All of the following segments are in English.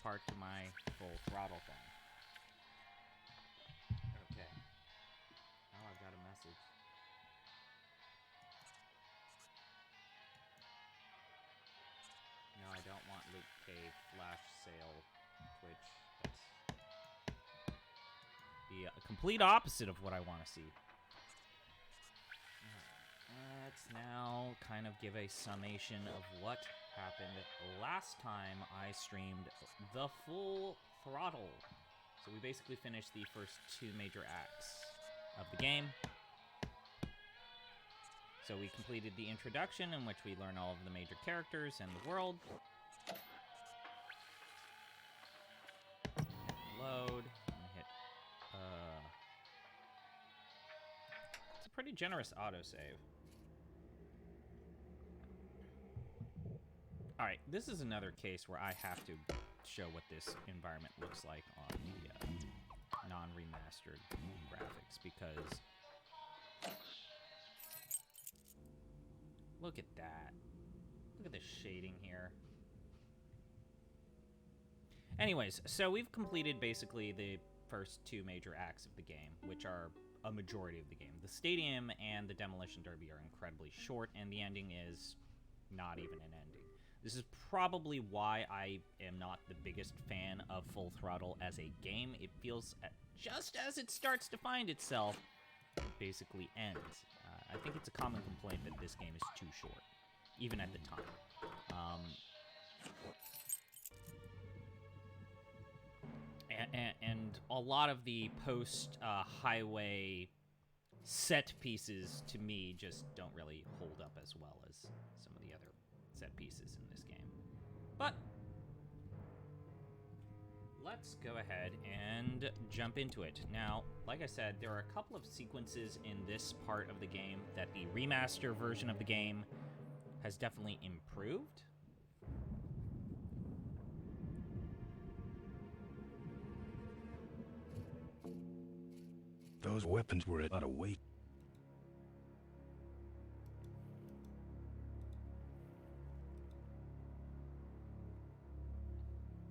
part to my full throttle thing. Okay. Oh, I've got a message. No, I don't want Luke Cave flash sale Twitch. That's the complete opposite of what I want to see. Let's now kind of give a summation of what happened last time I streamed the full throttle. So we basically finished the first two major acts of the game. So we completed the introduction, in which we learn all of the major characters and the world. Load. Hit. It's a pretty generous autosave. All right, this is another case where I have to show what this environment looks like on the non-remastered graphics, because look at that. Look at the shading here. Anyways, so we've completed basically the first two major acts of the game, which are a majority of the game. The stadium and the demolition derby are incredibly short, and the ending is not even an ending. This is probably why I am not the biggest fan of Full Throttle as a game. It feels, just as it starts to find itself, it basically ends. I think it's a common complaint that this game is too short, even at the time. And a lot of the post-highway set pieces, to me, just don't really hold up as well as some of the other set pieces in this game. But let's go ahead and jump into it. Now, like I said, there are a couple of sequences in this part of the game that the remaster version of the game has definitely improved. Those weapons were a lot of weight.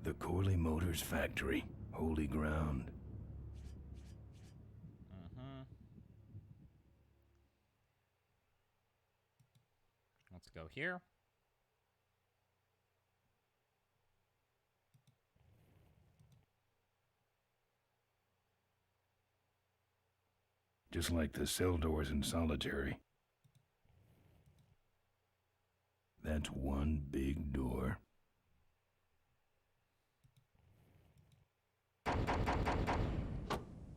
The Corley Motors factory, holy ground. Let's go here. Just like the cell doors in Solitary. That's one big door.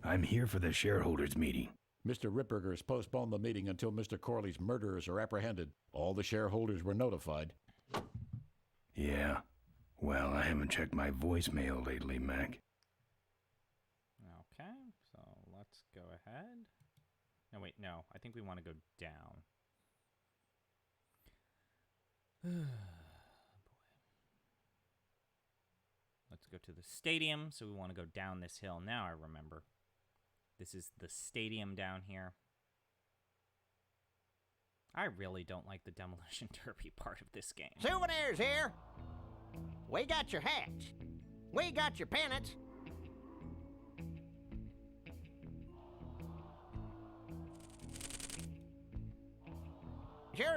I'm here for the shareholders meeting. Mr. Ripperger's postponed the meeting until Mr. Corley's murderers are apprehended. All the shareholders were notified. Yeah. Well, I haven't checked my voicemail lately, Mac. Okay, so let's go ahead. No, wait, no. I think we want to go down. Boy. Let's go to the stadium. So we want to go down this hill. Now I remember. This is the stadium down here. I really don't like the demolition derby part of this game. Souvenirs here. We got your hats. We got your pennants.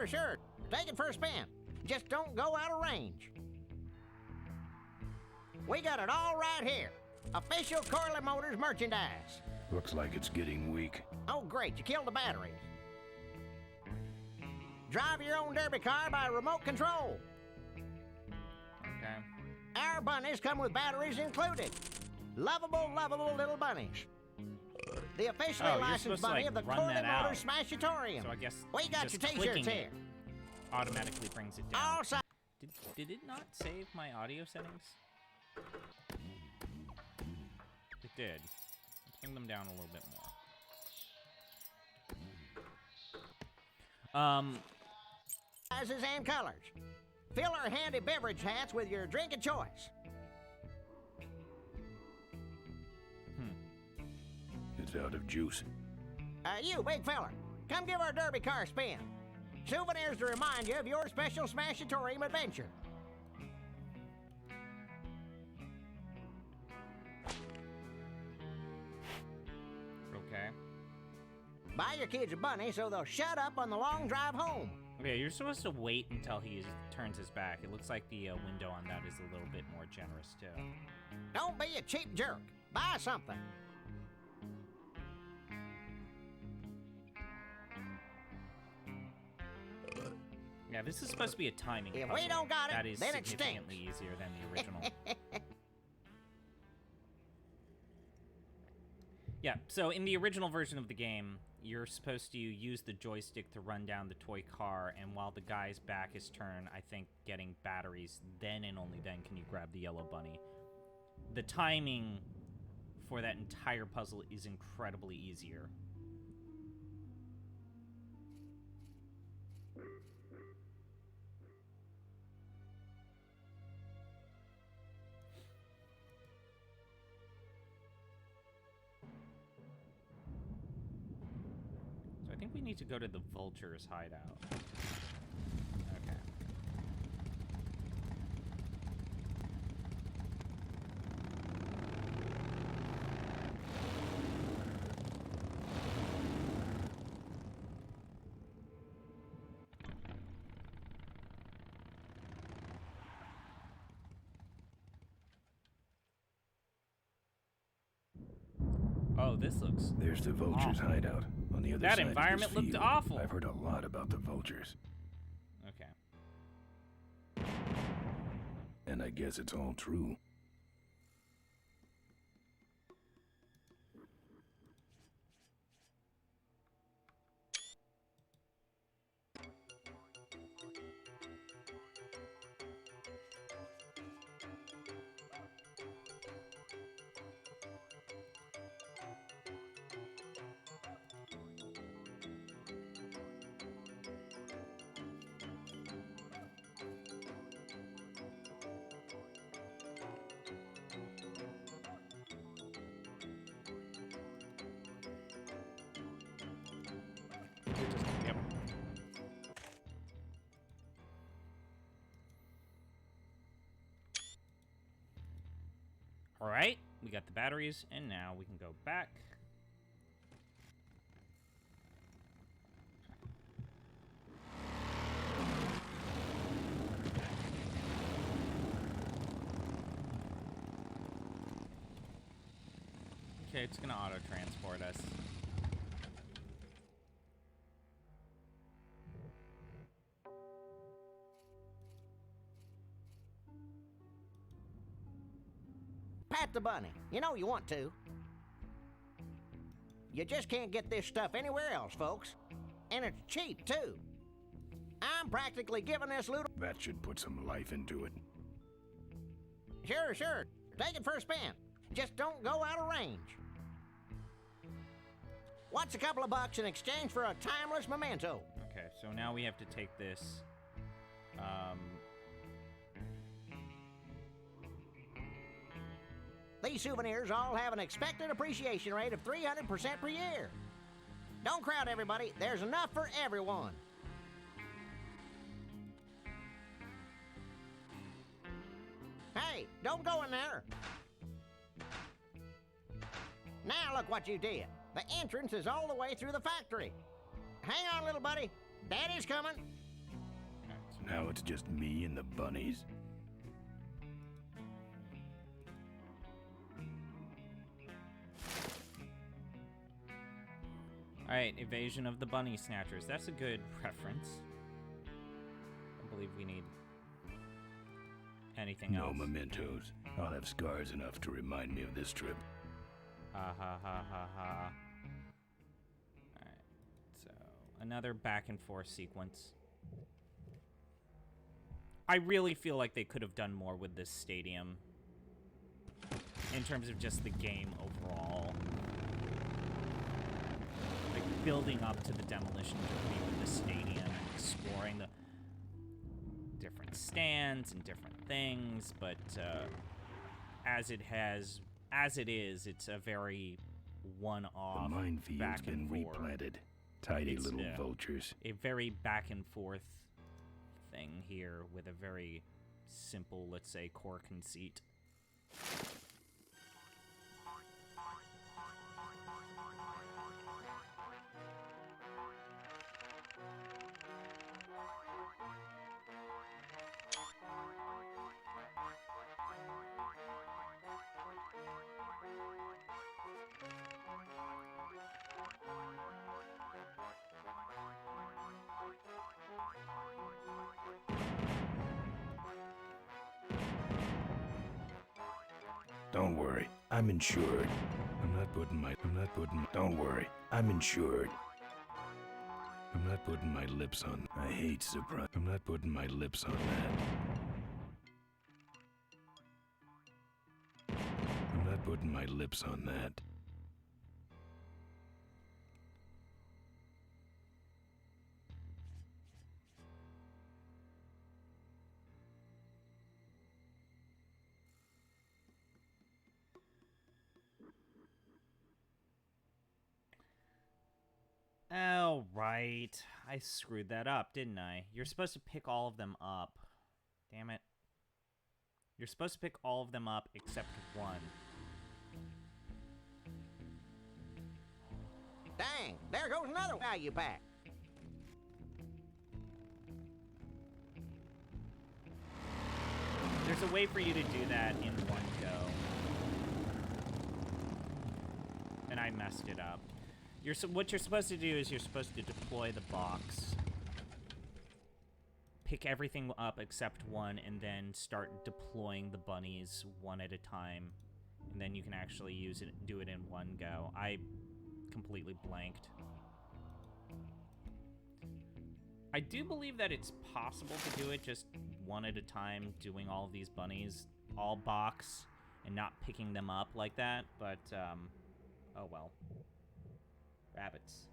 Sure. Take it for a spin. Just don't go out of range. We got it all right here. Official Corley Motors merchandise. Looks like it's getting weak. Oh, great. You killed the batteries. Drive your own derby car by remote control. Okay. Our bunnies come with batteries included. Lovable little bunnies. The officially licensed bunny of the Corley Motors Smashatorium. So I guess we got your t-shirts here. Automatically brings it down. All sides. Did it not save my audio settings? It did. Let's bring them down a little bit more. Sizes and colors. Fill our handy beverage hats with your drink of choice. It's out of juice. You big feller, come give our derby car a spin. Souvenirs to remind you of your special Smashatorium adventure. Buy your kids a bunny so they'll shut up on the long drive home. Okay, you're supposed to wait until he turns his back. It looks like the window on that is a little bit more generous, too. Don't be a cheap jerk. Buy something. Yeah, this is supposed to be a timing If puzzle. we don't got it, that is then it significantly easier than the original. Yeah, so in the original version of the game, you're supposed to use the joystick to run down the toy car, and while the guy's back is turned, I think getting batteries, then and only then can you grab the yellow bunny. The timing for that entire puzzle is incredibly easier. I think we need to go to the vulture's hideout. Okay. Oh, this looks... There's the vulture's awful. Hideout. On the other That side environment of this looked field. awful. I've heard a lot about the vultures. Okay. And I guess it's all true. Yep. All right, we got the batteries, and now we can go back. Okay, it's gonna auto-transport us. Pat the bunny. You know you want to. You just can't get this stuff anywhere else, folks. And it's cheap, too. I'm practically giving this loot... That should put some life into it. Sure, sure. Take it for a spin. Just don't go out of range. What's a couple of bucks in exchange for a timeless memento? Okay, so now we have to take this. These souvenirs all have an expected appreciation rate of 300% per year. Don't crowd, everybody. There's enough for everyone. Hey, don't go in there. Now look what you did. The entrance is all the way through the factory. Hang on, little buddy. Daddy's coming. So now it's just me and the bunnies. Alright, evasion of the bunny snatchers. That's a good reference. I believe we need anything else. No mementos. I'll have scars enough to remind me of this trip. Ha ha ha ha ha. Alright, so another back and forth sequence. I really feel like they could have done more with this stadium in terms of just the game overall. Like building up to the demolition derby with the stadium and exploring the different stands and different things, but as it is, it's a very one-off. The minefield's back been and forth. replanted. Tidy It's, little vultures. A very back and forth thing here with a very simple, let's say, core conceit. Don't worry, I'm insured. Don't worry, I'm insured. I'm not putting my lips on. I hate surprise. I'm not putting my lips on that. I'm not putting my lips on that. Oh, right. I screwed that up, didn't I? You're supposed to pick all of them up. Damn it. You're supposed to pick all of them up except one. Dang, there goes another value pack. There's a way for you to do that in one go. And I messed it up. What you're supposed to do is you're supposed to deploy the box, pick everything up except one, and then start deploying the bunnies one at a time, and then you can actually do it in one go. I completely blanked. I do believe that it's possible to do it just one at a time, doing all of these bunnies, all box, and not picking them up like that, but, oh well. Rabbits.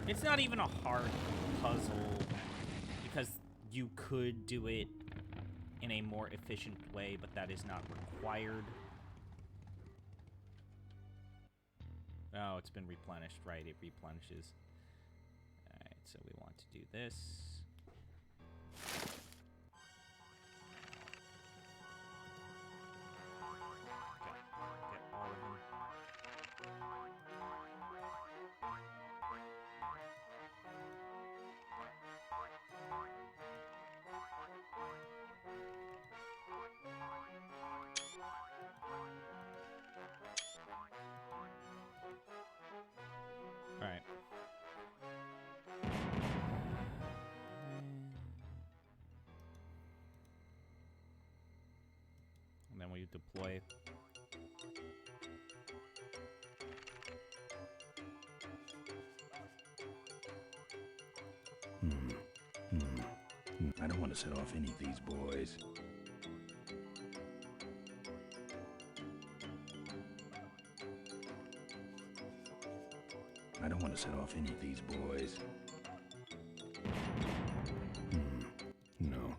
It's not even a hard puzzle, because you could do it in a more efficient way, but that is not required. Oh, it's been replenished, right? It replenishes. Alright, so we want to do this. Alright. And then we deploy. I don't want to set off any of these boys. I don't want to set off any of these boys. No.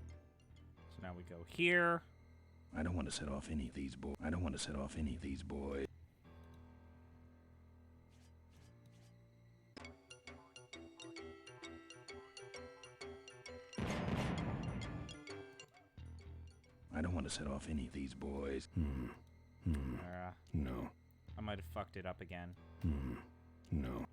So now we go here. I don't want to set off any of these boys. I don't want to set off any of these boys. I don't want to set off any of these boys. No. I might have fucked it up again. No.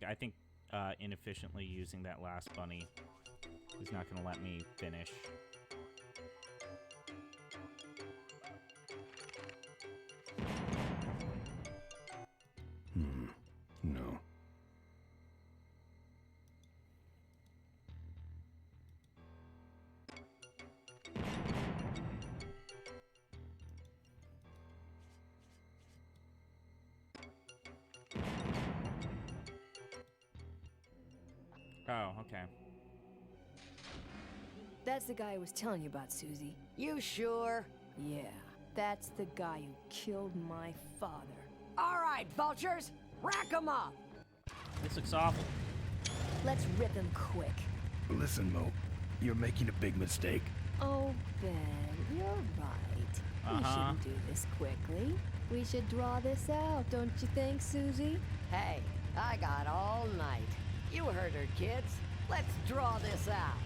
I think inefficiently using that last bunny is not going to let me finish. No. Oh, okay. That's the guy I was telling you about, Susie. You sure? Yeah, that's the guy who killed my father. All right, vultures, rack 'em up. This looks awful. Let's rip him quick. Listen, Mo, you're making a big mistake. Oh, Ben, you're right. We shouldn't do this quickly. We should draw this out, don't you think, Susie? Hey, I got all night. You heard her, kids. Let's draw this out.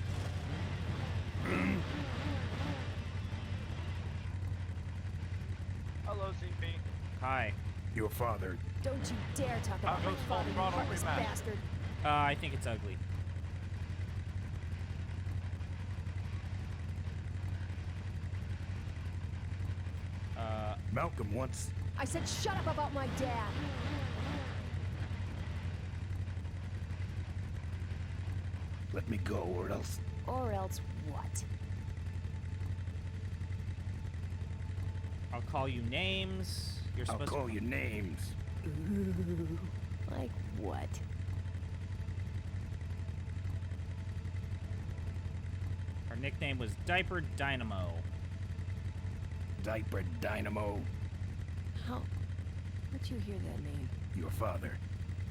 Hello, CP. Hi. Your father. Don't you dare talk about my father, you heartless bastard. I think it's ugly. Malcolm once. I said shut up about my dad. Let me go, or else. Or else what? I'll call you names. You're I'll supposed call you names. Ooh, like what? Her nickname was Diaper Dynamo. Diaper Dynamo. How? Where'd you hear that name? Your father.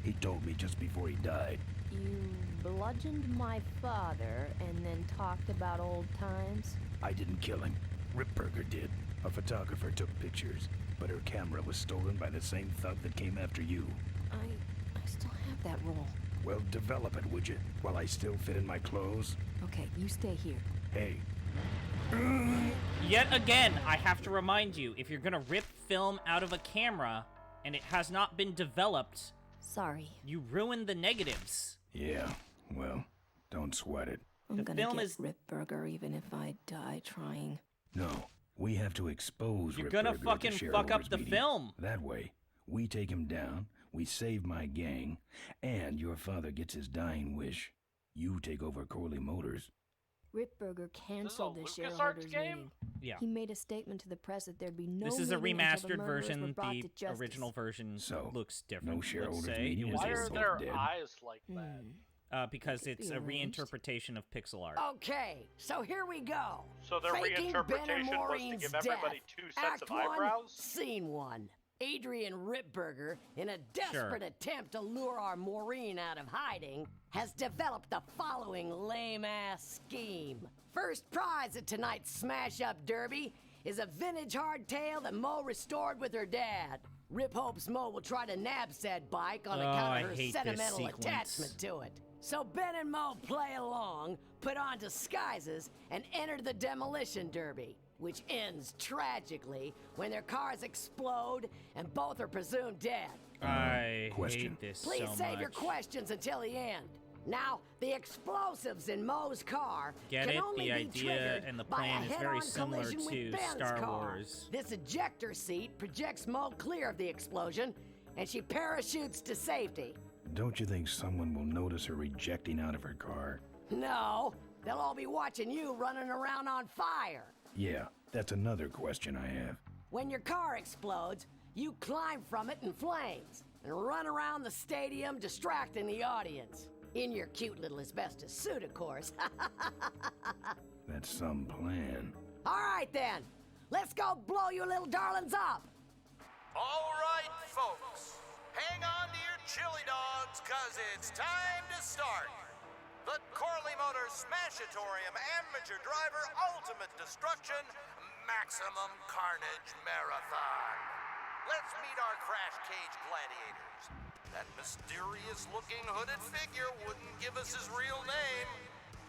He told me just before he died. You bludgeoned my father and then talked about old times? I didn't kill him. Ripburger did. A photographer took pictures, but her camera was stolen by the same thug that came after you. I still have that roll. Well, develop it, would you? While I still fit in my clothes? Okay, you stay here. Hey. Yet again, I have to remind you, if you're gonna rip film out of a camera and it has not been developed, Sorry. you ruin the negatives. Yeah, well, don't sweat it. I'm gonna film get is- Ripburger even if I die trying. No, we have to expose You're Ripburger gonna at the fucking fuck up shareholders' the meeting. film. That way, we take him down, we save my gang, and your father gets his dying wish. You take over Corley Motors. Ripburger canceled the LucasArts shareholders game? meeting. Yeah. He made a statement to the press that there'd be no This is a meeting until the remastered murderers were version. brought The to justice. original version So, looks different. no shareholders let's say. meeting It was Why Is are it their dead? eyes like that? because Could it's be a arranged. reinterpretation of pixel art. Okay, so here we go. So their Faking Ben and reinterpretation was to Maureen's give everybody death. 2 sets Act of 1, eyebrows? Scene 1. Adrian Ripburger, in a desperate attempt to lure our Maureen out of hiding, has developed the following lame-ass scheme. First prize at tonight's smash-up derby is a vintage hardtail that Mo restored with her dad. Rip hopes Mo will try to nab said bike on account I of her hate this sentimental sequence. attachment to it. So Ben and Mo play along, put on disguises, and enter the demolition derby, which ends tragically when their cars explode and both are presumed dead. I Question. hate this Please so save much. your questions until the end. Now, the explosives in Mo's car Get can it? only The be idea triggered and the by plan a is very head-on similar collision with to Ben's Star car. Wars. This ejector seat projects Mo clear of the explosion, and she parachutes to safety. Don't you think someone will notice her ejecting out of her car? No, they'll all be watching you running around on fire. Yeah, that's another question I have. When your car explodes, you climb from it in flames and run around the stadium distracting the audience. In your cute little asbestos suit, of course. That's some plan. All right, then. Let's go blow you little darlings up. All right, folks. Hang on to your chili dogs, cause it's time to start. The Corley Motors Smashatorium Amateur Driver Ultimate Destruction Maximum Carnage Marathon. Let's meet our crash cage gladiators. That mysterious-looking hooded figure wouldn't give us his real name.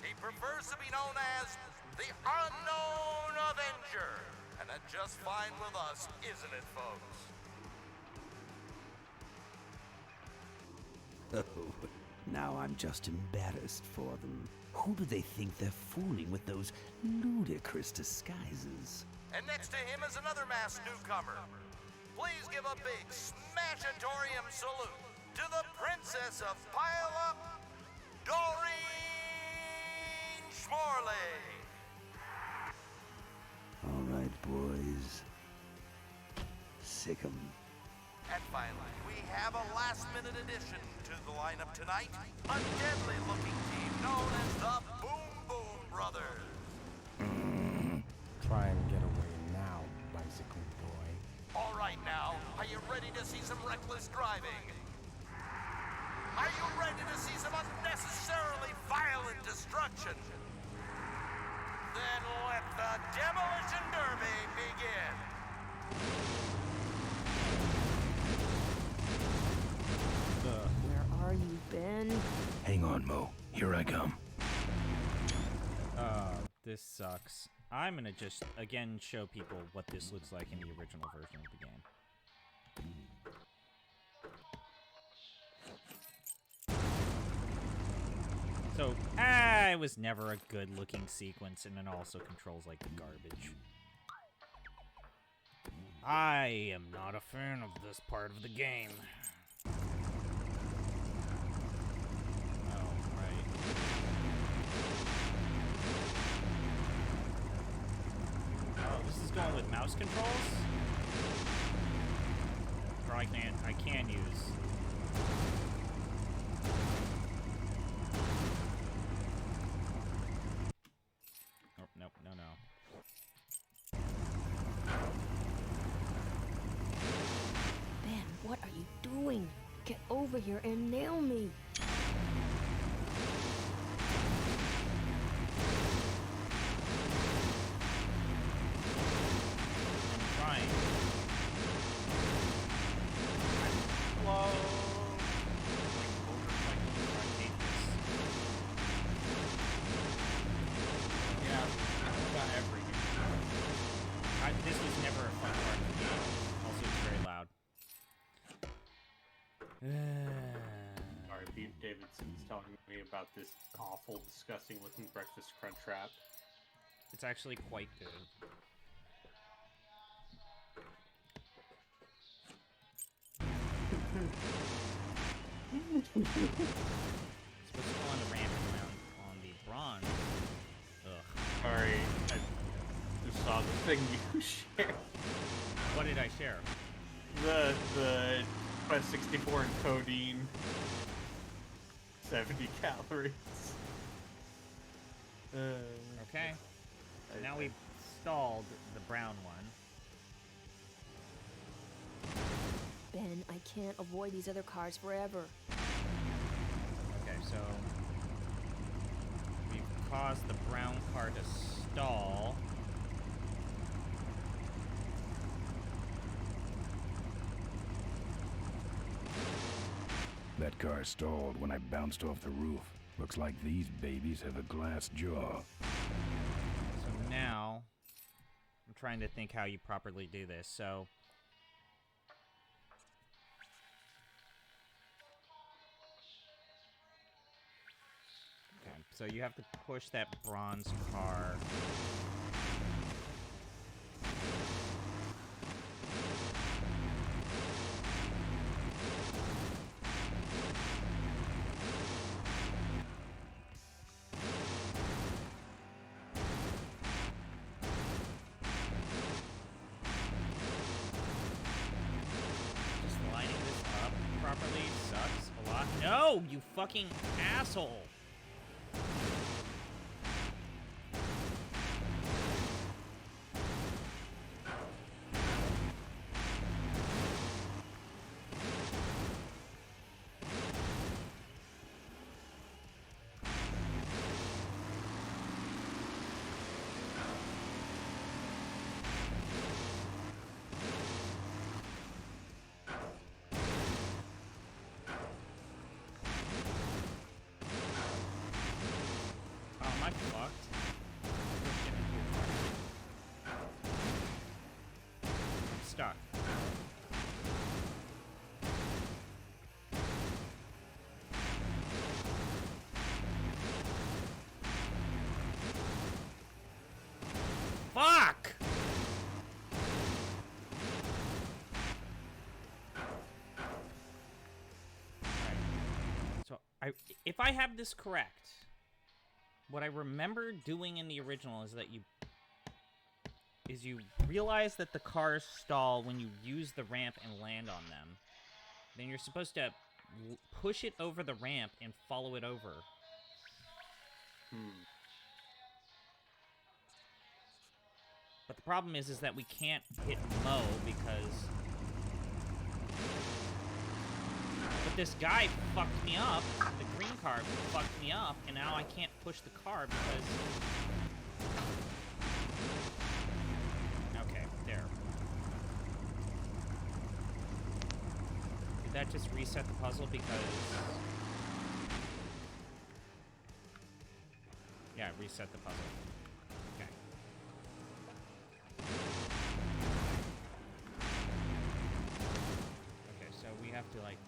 He prefers to be known as the Unknown Avenger. And that's just fine with us, isn't it, folks? Oh, now I'm just embarrassed for them. Who do they think they're fooling with those ludicrous disguises? And next to him is another masked newcomer. Please give a big Smashatorium salute to the Princess of Pile Up, Doreen Schmorley. All right, boys. Sick 'em. And finally, we have a last-minute addition to the lineup tonight. A deadly-looking team known as the Boom Boom Brothers. Try and get away now, bicycle boy. All right now, are you ready to see some reckless driving? Are you ready to see some unnecessarily violent destruction? Then let the Demolition Derby begin. Where are you, Ben? Hang on, Mo. Here I come. This sucks. I'm gonna just, again, show people what this looks like in the original version of the game. So, it was never a good-looking sequence, and it also controls, like, garbage. I am not a fan of this part of the game. Oh, right. Oh, this is going with mouse controls? Or I can use... Oh, nope, no. Ben, what are you doing? Get over here and nail me. I'm trying. Hello? Yeah, about every game. This was never a fun part of the game. Also, it's very loud. Sorry, Beef Davidson's telling me about this awful, disgusting looking breakfast crunch wrap. It's actually quite good. Supposed to go on the ramp and around on the bronze. Ugh. Sorry, I just saw the thing you shared. What did I share? The Quest 64 and codeine. 70 calories. Okay. So now we've stalled the brown one. Ben, I can't avoid these other cars forever. Okay, so we've caused the brown car to stall. That car stalled when I bounced off the roof. Looks like these babies have a glass jaw. So now I'm trying to think how you properly do this. So okay, so you have to push that bronze car. Just lining this up properly sucks a lot. No, you fucking asshole! Oh, am I fucked? I'm stuck. Fuck! Alright. So, if I have this correct, what I remember doing in the original is that you realize that the cars stall when you use the ramp and land on them. Then you're supposed to push it over the ramp and follow it over. But the problem is that we can't hit Mo because... But this guy fucked me up. The green car fucked me up, and now I can't push the car because... Okay, there. Did that just reset the puzzle because... Yeah, reset the puzzle. Okay. Okay, so we have to, like...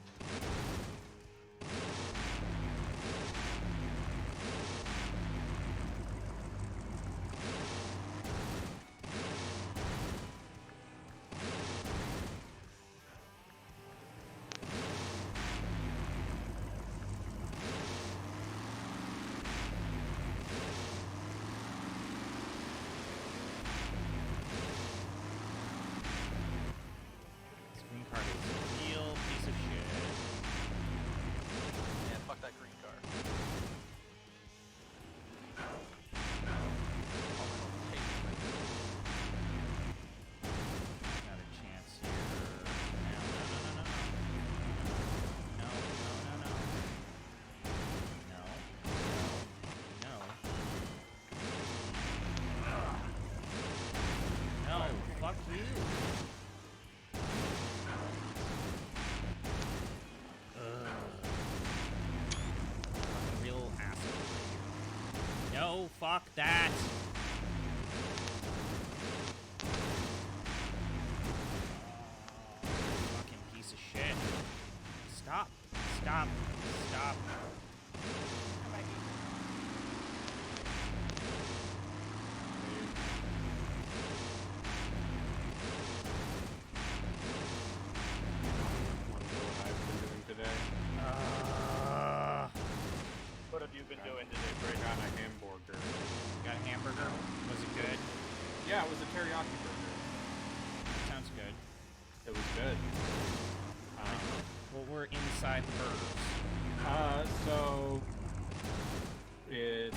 fuck that. Fucking piece of shit. Stop. Stop. Stop. What have you been doing today, Greg? Got a hamburger. Got a hamburger? Was it good? Yeah, it was a teriyaki burger. Sounds good. It was good. Well, we're inside the burgers. So it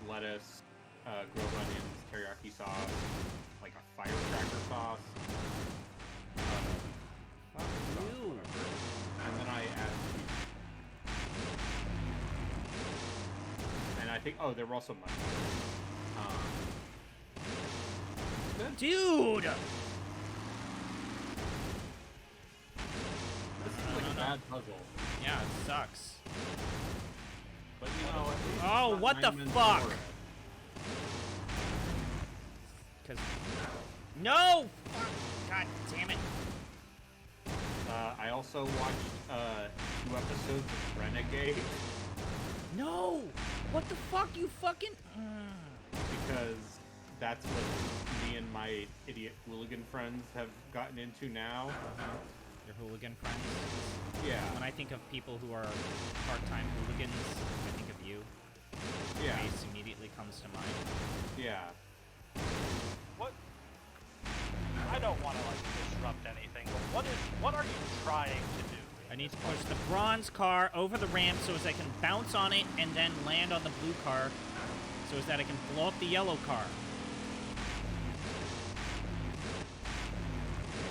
lettuce, grilled onions, teriyaki sauce, like a firecracker sauce. Fuck you. And then I added cheese. And I think, oh, there were also mushrooms. Good. Dude! This is like a bad puzzle. Yeah, it sucks. But you know, at least Oh, it's not what the 9 minutes fuck? for it. Cause... No! Fuck! God damn it. I also watched 2 episodes of Renegade No! What the fuck, you fucking... because that's what me and my idiot hooligan friends have gotten into now. Your hooligan friends? Yeah. When I think of people who are part-time hooligans, I think of you. Yeah. Face immediately comes to mind. Yeah. What? I don't want to like disrupt anything, but what are you trying to do? I need to push the bronze car over the ramp so as I can bounce on it and then land on the blue car so as that I can blow up the yellow car.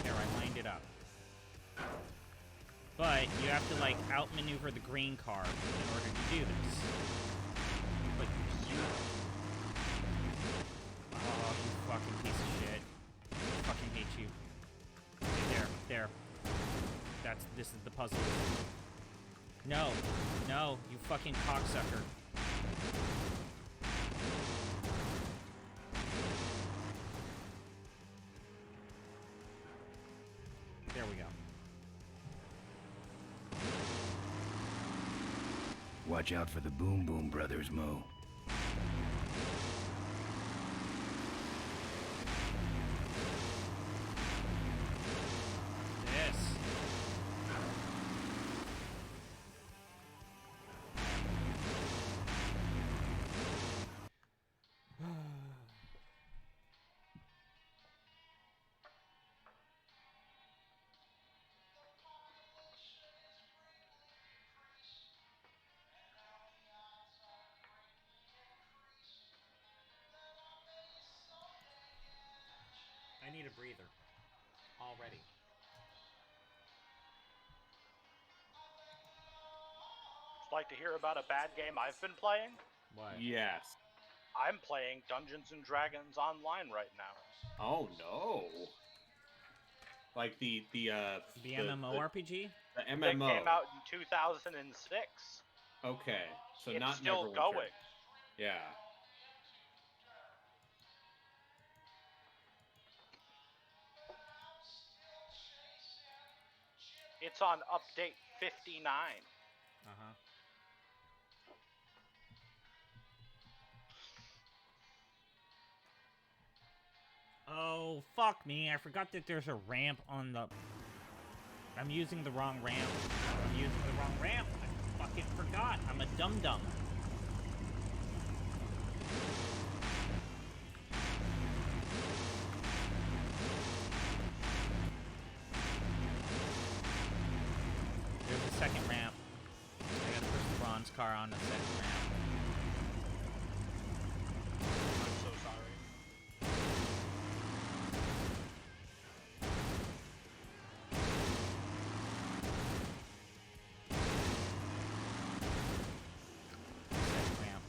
Okay, there, I lined it up. But you have to, like, outmaneuver the green car in order to do this. But you... Oh, you fucking piece of shit. I fucking hate you. Okay, there. This is the puzzle. No. No, you fucking cocksucker. There we go. Watch out for the Boom Boom Brothers, Mo. Yes. I need a breather. Already. Like to hear about a bad game I've been playing? What? Yes. I'm playing Dungeons and Dragons Online right now. Oh no. Like the MMORPG? The MMO. That came out in 2006. Okay. So it's not still Neverwinter. going. Yeah. It's on update 59. Uh-huh. Oh, fuck me. I forgot that there's a ramp on the... I'm using the wrong ramp. I fucking forgot. I'm a dum-dum. There's a second ramp. I gotta push the bronze car on the second ramp. I'm so sorry. Second ramp.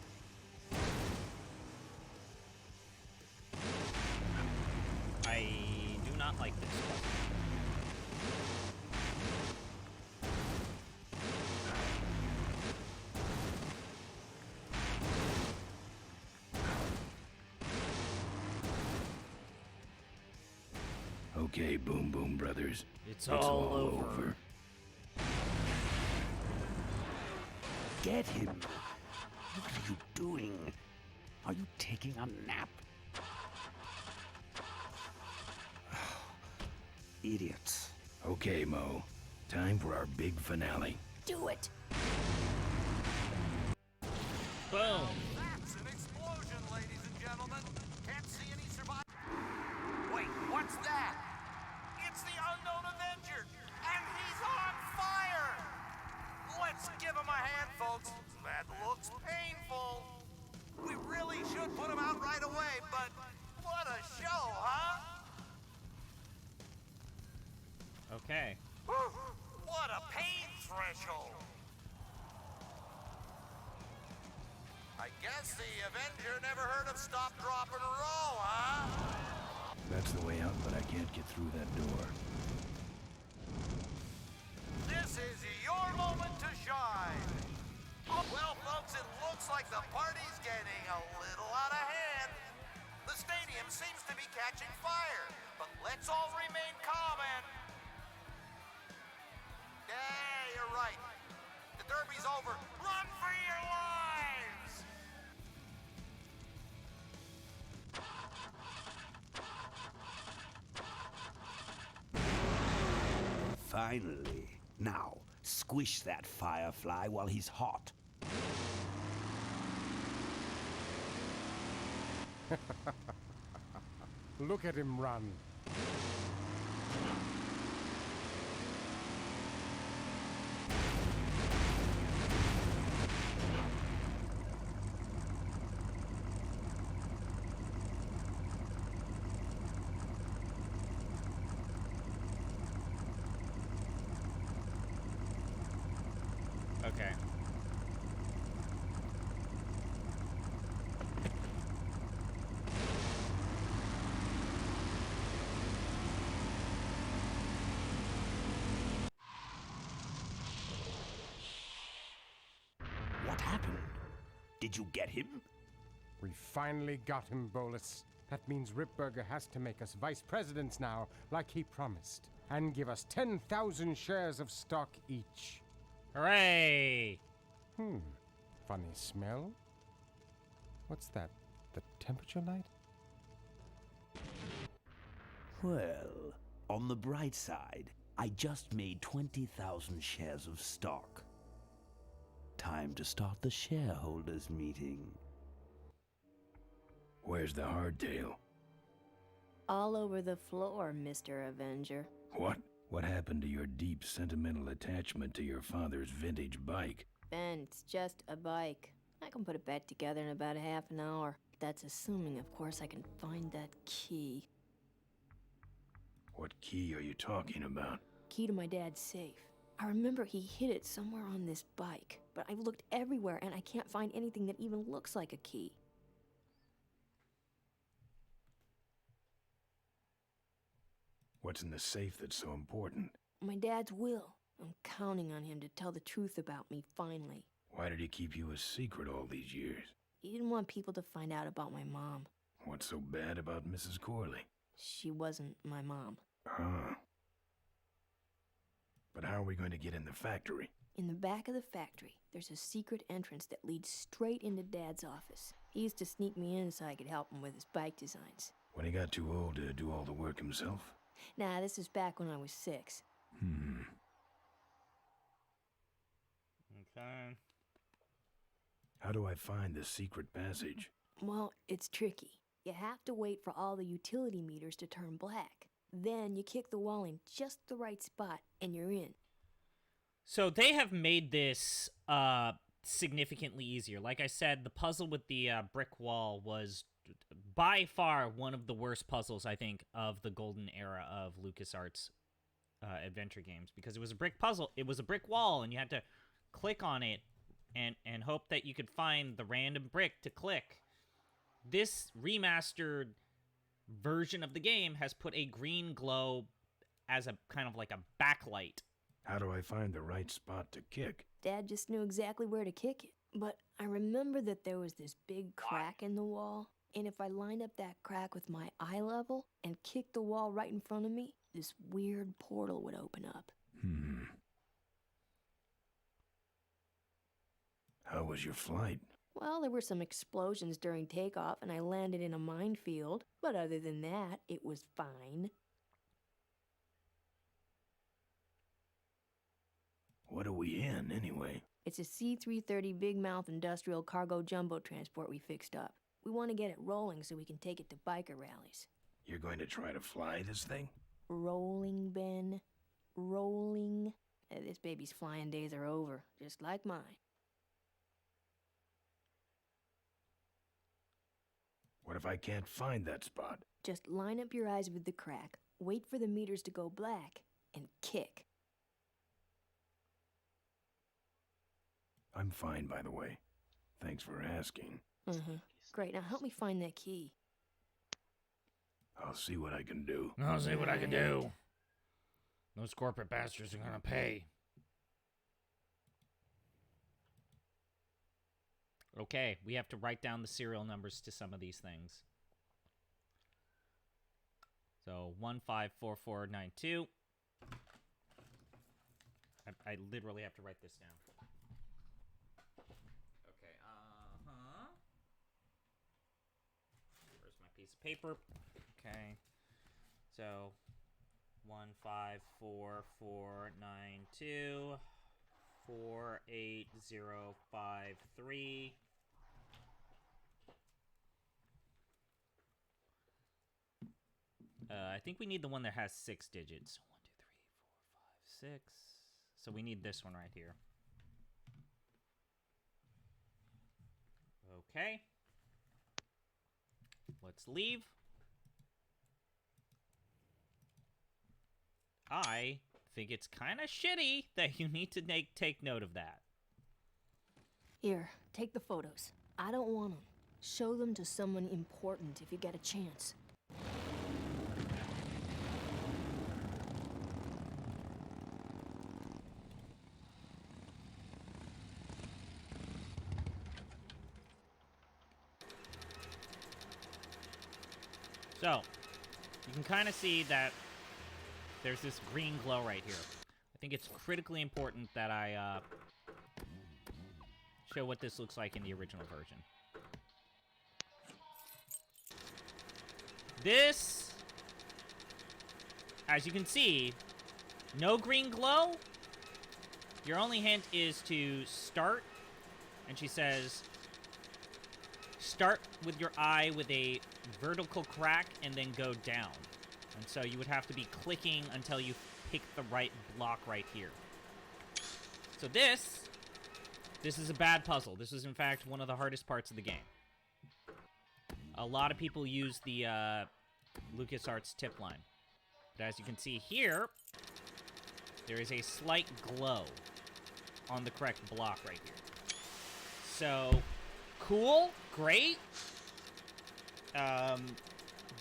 I do not like this puzzle. okay, Boom Boom Brothers. It's all over. Get him! What are you doing? Are you taking a nap? Idiots. Okay, Mo. Time for our big finale. Do it! Boom. That's an explosion, ladies and gentlemen. Can't see any survivors. Wait, what's that? It's the unknown Avenger, and he's on fire! Let's give him a hand, folks. That looks painful. We really should put him out right away, but what a show, huh? Okay. Whew, what a pain threshold. I guess the Avenger never heard of stop, drop, and roll, huh? That's the way out, but I can't get through that door. This is your moment to shine. Well, folks, it looks like the party's getting a little out of hand. The stadium seems to be catching fire, but let's all remain calm and... Yeah, you're right. The derby's over. Run for your lives! Finally. Now, squish that firefly while he's hot. Look at him run. Okay. What happened? Did you get him? We finally got him, Bolus. That means Ripburger has to make us vice presidents now, like he promised, and give us 10,000 shares of stock each. Hooray! Funny smell? What's that? The temperature light? Well, on the bright side, I just made 20,000 shares of stock. Time to start the shareholders meeting. Where's the hardtail? All over the floor, Mr. Avenger. What? What happened to your deep sentimental attachment to your father's vintage bike? Ben, it's just a bike. I can put it back together in about a half an hour. That's assuming, of course, I can find that key. What key are you talking about? Key to my dad's safe. I remember he hid it somewhere on this bike, but I've looked everywhere and I can't find anything that even looks like a key. What's in the safe that's so important? My dad's will. I'm counting on him to tell the truth about me, finally. Why did he keep you a secret all these years? He didn't want people to find out about my mom. What's so bad about Mrs. Corley? She wasn't my mom. Huh. But how are we going to get in the factory? In the back of the factory, there's a secret entrance that leads straight into Dad's office. He used to sneak me in so I could help him with his bike designs. When he got too old to do all the work himself? Nah, this is back when I was 6. Okay. How do I find the secret passage? Well, it's tricky. You have to wait for all the utility meters to turn black. Then you kick the wall in just the right spot, and you're in. So they have made this significantly easier. Like I said, the puzzle with the brick wall was by far one of the worst puzzles, I think, of the golden era of LucasArts adventure games, because it was a brick puzzle. It was a brick wall, and you had to click on it and hope that you could find the random brick to click. This remastered version of the game has put a green glow as a kind of like a backlight. How do I find the right spot to kick? Dad just knew exactly where to kick it. But I remember that there was this big crack in the wall, and if I lined up that crack with my eye level and kicked the wall right in front of me, this weird portal would open up. How was your flight? Well, there were some explosions during takeoff, and I landed in a minefield. But other than that, it was fine. What are we in, anyway? It's a C-330 Big Mouth Industrial Cargo Jumbo Transport we fixed up. We want to get it rolling so we can take it to biker rallies. You're going to try to fly this thing? Rolling, Ben. Rolling. This baby's flying days are over, just like mine. What if I can't find that spot? Just line up your eyes with the crack, wait for the meters to go black, and kick. I'm fine, by the way. Thanks for asking. Great, now help me find that key. I'll see what I can do. I'll see what I can do. Those corporate bastards are gonna pay. Okay, we have to write down the serial numbers to some of these things. So 154492. I literally have to write this down. Okay, Where's my piece of paper? Okay. So 154492 48053. I think we need the one that has 6 digits. 1, 2, 3, 4, 5, 6. So we need this one right here. Okay. Let's leave. I think it's kind of shitty that you need to take note of that. Here, take the photos. I don't want them. Show them to someone important if you get a chance. So, you can kind of see that there's this green glow right here. I think it's critically important that I show what this looks like in the original version. This, as you can see, no green glow. Your only hint is to start, and she says, start with your eye with a vertical crack and then go down. And so you would have to be clicking until you pick the right block right here. So this is a bad puzzle. This is, in fact, one of the hardest parts of the game. A lot of people use the LucasArts tip line. But as you can see here, there is a slight glow on the correct block right here. So, cool, great.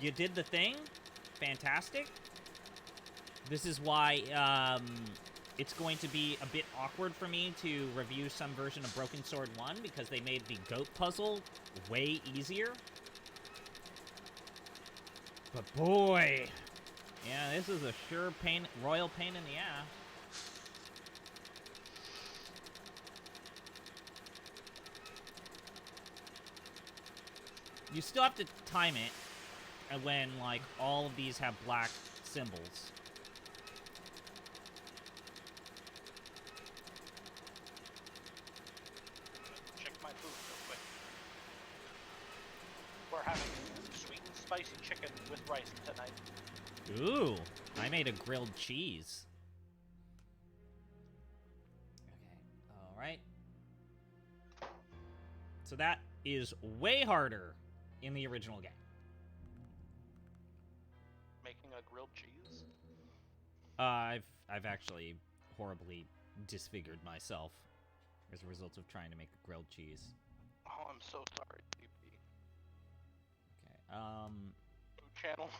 You did the thing. Fantastic. This is why it's going to be a bit awkward for me to review some version of Broken Sword 1 because they made the goat puzzle way easier. But boy, yeah, this is a sure royal pain in the ass. You still have to time it when, like, all of these have black symbols. Check my food real quick. We're having sweet and spicy chicken with rice tonight. Ooh, I made a grilled cheese. Okay, alright. So that is way harder in the original game. Making a grilled cheese? I've actually horribly disfigured myself as a result of trying to make a grilled cheese. Oh, I'm so sorry, DP. Okay, Food channel.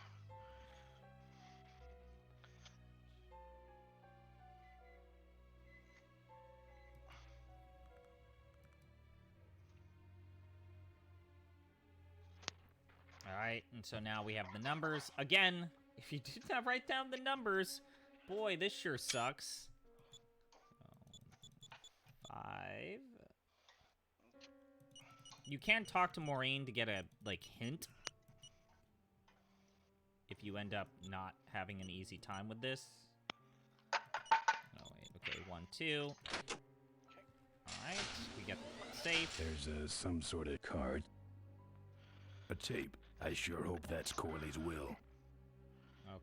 Alright, and so now we have the numbers. Again, If you did not write down the numbers, boy, this sure sucks. 5. You can talk to Maureen to get a, like, hint. If you end up not having an easy time with this. Oh, wait. Okay, 1, 2. Alright, we get the safe. There's some sort of card. A tape. I sure hope that's Corley's will.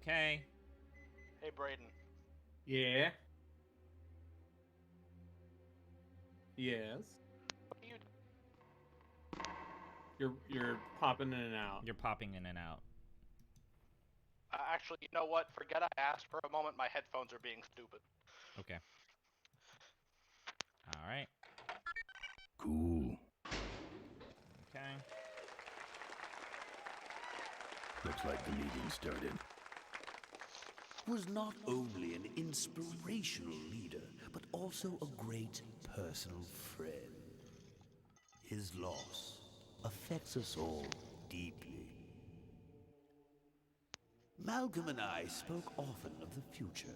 Okay. Hey, Brayden. Yeah. Yes. What are you You're popping in and out. You're popping in and out. Actually, you know what? Forget I asked for a moment. My headphones are being stupid. Okay. Alright. Cool. Okay. Looks like the meeting started. Was not only an inspirational leader, but also a great personal friend. His loss affects us all deeply. Malcolm and I spoke often of the future.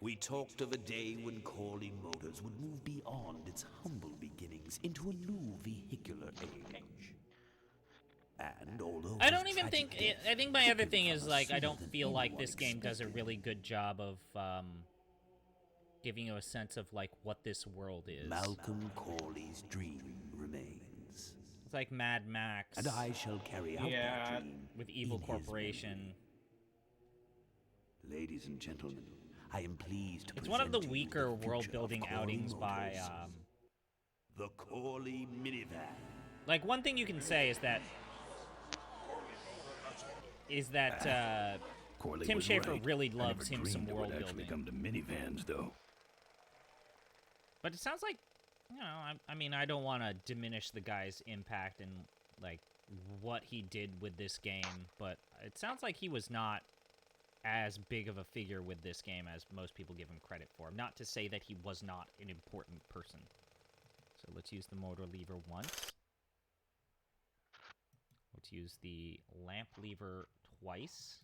We talked of a day when Corley Motors would move beyond its humble beginnings into a new vehicular age. And although I don't even think... I think my other thing is, like, I don't feel like this game does a really good job of, giving you a sense of, like, what this world is. Malcolm Corley's dream remains. It's like Mad Max. And I shall carry out that dream with Evil in Corporation. Ladies and gentlemen, I am pleased to It's one of the present to you weaker the future world-building of Corley outings by, Motors. The Corley minivan. Like, one thing you can say is that... Corley Tim was Schafer right. really I loves never him some dreamed it world would actually building. come to minivans, though. But it sounds like, you know, I mean, I don't want to diminish the guy's impact and, like, what he did with this game, but it sounds like he was not as big of a figure with this game as most people give him credit for. Not to say that he was not an important person. So let's use the motor lever once. Let's use the lamp lever twice.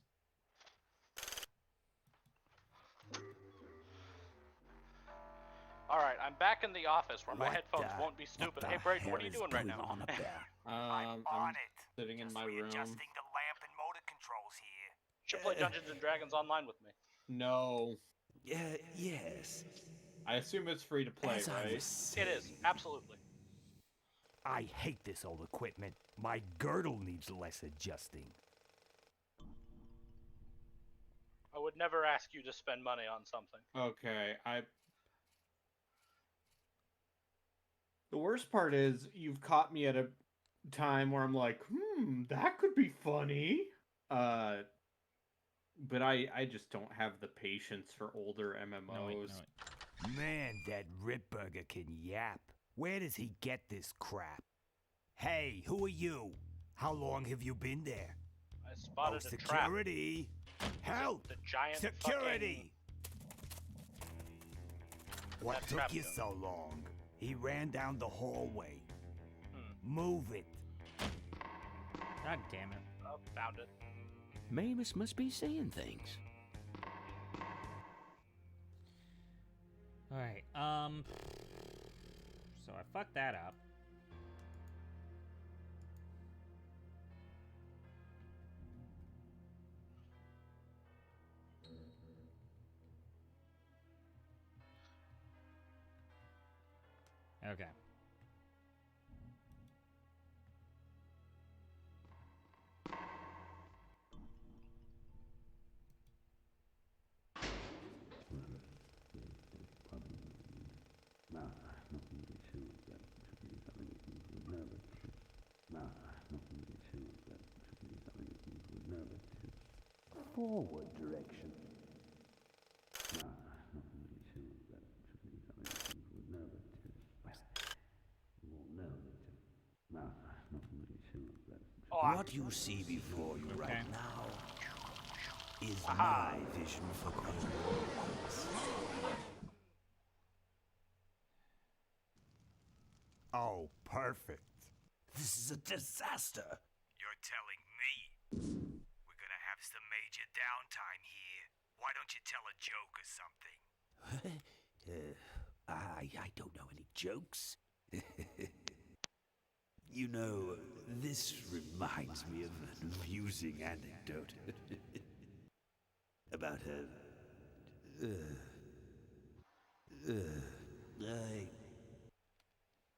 Alright, I'm back in the office where my What headphones the- won't be stupid. what Hey, the Brayden, hell what are you is doing right going now? on up there? I'm sitting in my room. Readjusting the lamp and motor controls here. Should play Dungeons and Dragons online with me. No. Yes. I assume it's free to play, As I right? was It is, absolutely. I hate this old equipment. My girdle needs less adjusting. I would never ask you to spend money on something. Okay, The worst part is you've caught me at a time where I'm like, that could be funny. But I just don't have the patience for older MMOs. Man, that Ripburger can yap. Where does he get this crap? Hey, who are you? How long have you been there? I spotted a trap. Security! Help! The giant Security! What That took trap you gun. so long? He ran down the hallway. Move it. God damn it. Oh, found it. Mavis must be seeing things. Alright, so I fucked that up. Okay. Forward direction. What you see before you right now is my vision for Cornwallis. Oh, perfect. This is a disaster. You're telling me we're gonna have need your downtime here. Why don't you tell a joke or something? I don't know any jokes. You know, this reminds me of an amusing anecdote about Bleh.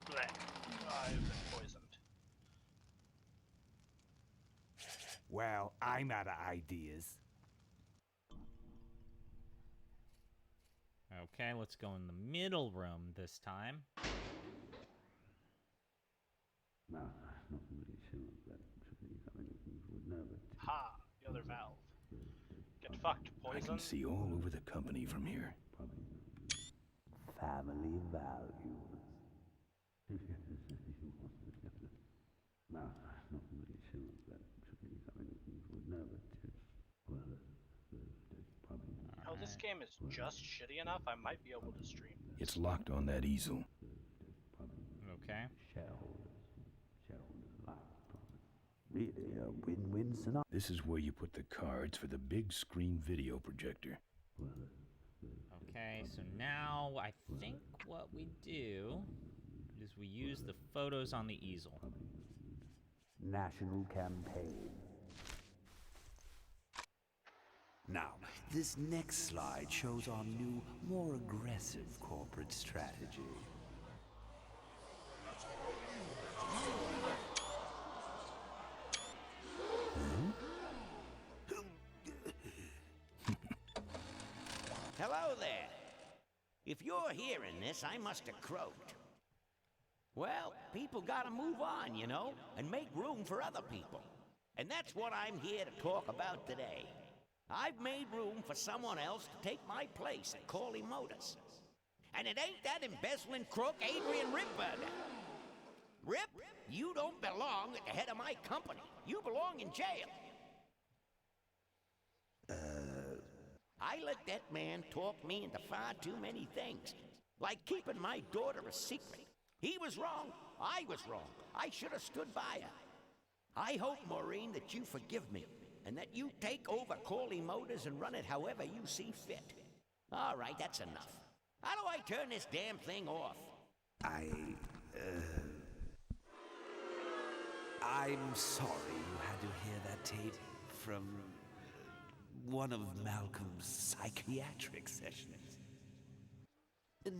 I've been poisoned. Well, I'm out of ideas. Okay, let's go in the middle room this time. Ha! The other valve. Get fucked, I poison. can see all over the company from here. family values. Oh, this game is just shitty enough, I might be able to stream this. It's locked on that easel. Okay. Really a win-win scenario. This is where you put the cards for the big screen video projector. Okay, so now I think what we do is we use the photos on the easel. National campaign. Now, this next slide shows our new, more aggressive corporate strategy. Hello there. If you're hearing this, I must have croaked. Well, people gotta move on, you know, and make room for other people. And that's what I'm here to talk about today. I've made room for someone else to take my place at Corley Motors. And it ain't that embezzling crook Adrian Ripburger. Rip, you don't belong at the head of my company. You belong in jail. I let that man talk me into far too many things. Like keeping my daughter a secret. He was wrong. I was wrong. I should have stood by her. I hope, Maureen, that you forgive me. And that you take over Corley Motors and run it however you see fit. All right, that's enough. How do I turn this damn thing off? I'm sorry you had to hear that tape from one of Malcolm's psychiatric sessions.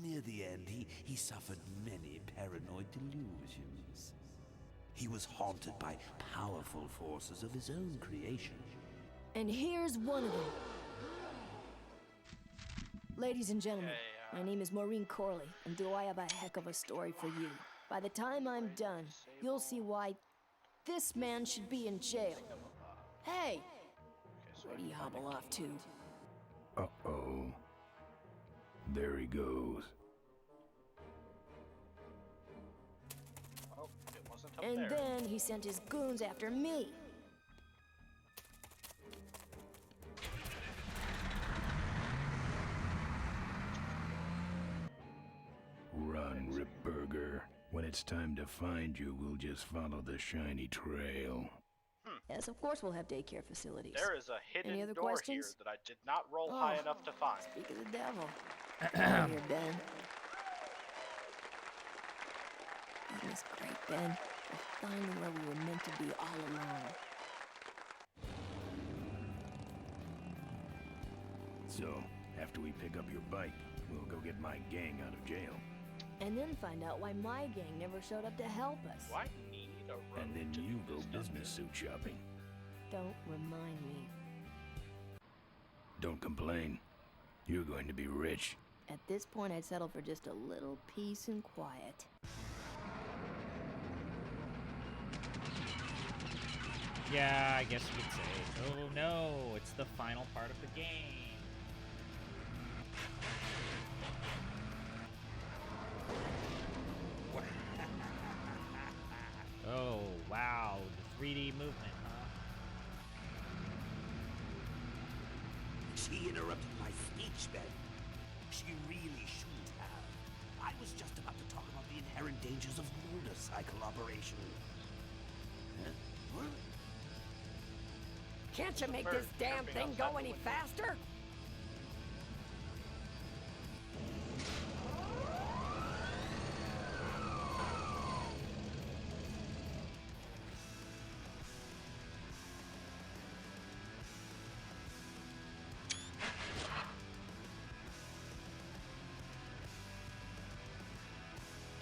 Near the end, he suffered many paranoid delusions. He was haunted by powerful forces of his own creation. And here's one of them. Ladies and gentlemen, my name is Maureen Corley, and do I have a heck of a story for you. By the time I'm done, you'll see why this man should be in jail. Hey! Where do you hobble off to? Uh-oh. There he goes. Oh, it wasn't up And there. then he sent his goons after me. Run, Ripburger. When it's time to find you, we'll just follow the shiny trail. Yes, of course we'll have daycare facilities. There is a hidden Any other door questions? here that I did not roll high enough to find. Speak of the devil. Come here, Ben. Isn't this great, Ben? We're finally where we were meant to be all along. So, after we pick up your bike, we'll go get my gang out of jail. And then find out why my gang never showed up to help us. Why need a road And then to you do go this business suit shopping. Don't remind me. Don't complain. You're going to be rich. At this point, I'd settle for just a little peace and quiet. Yeah, I guess you could say. Oh no, it's the final part of the game. Oh, wow, the 3D movement, huh? She interrupted my speech, Ben. She really shouldn't have. I was just about to talk about the inherent dangers of motorcycle operation. Huh? Can't you make this damn thing go any faster?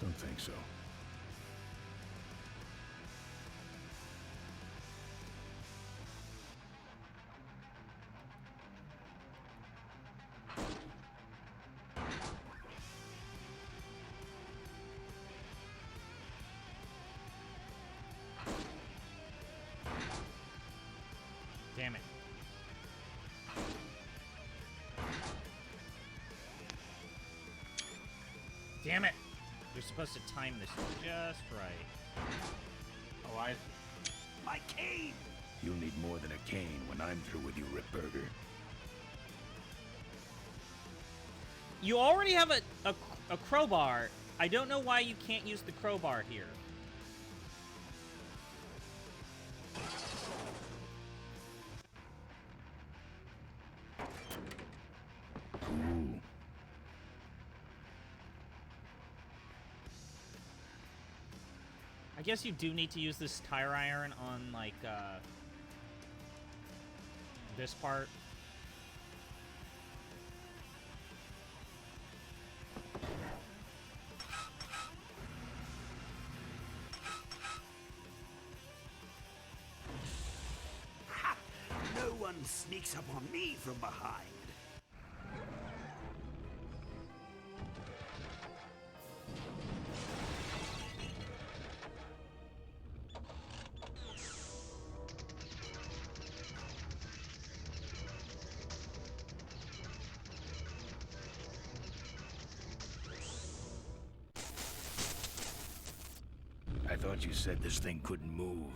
Don't think so. Damn it. Damn it! You're supposed to time this just right. Oh, I... My cane! You'll need more than a cane when I'm through with you, Ripburger. You already have a crowbar. I don't know why you can't use the crowbar here. Ooh. I guess you do need to use this tire iron on, like, this part. Ha! No one sneaks up on me from behind. I thought you said this thing couldn't move.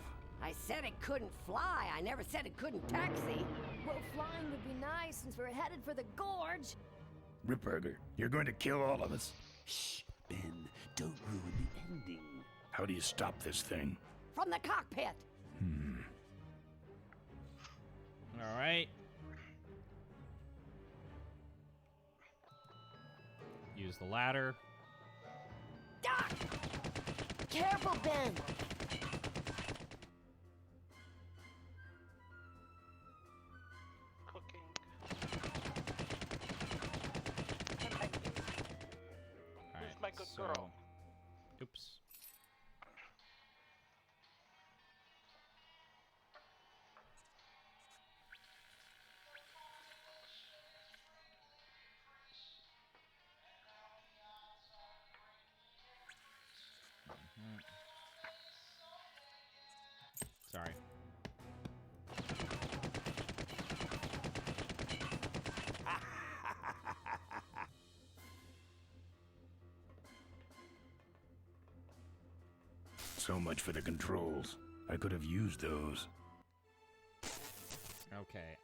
I said it couldn't fly. I never said it couldn't taxi. Well, flying would be nice since we're headed for the gorge. Ripburger, you're going to kill all of us. Shh, Ben, don't ruin the ending. How do you stop this thing? From the cockpit. All right. Use the ladder. Doc! Careful, Ben! Cooking. Who's my good girl? Oops. Sorry. So much for the controls. I could have used those. Okay.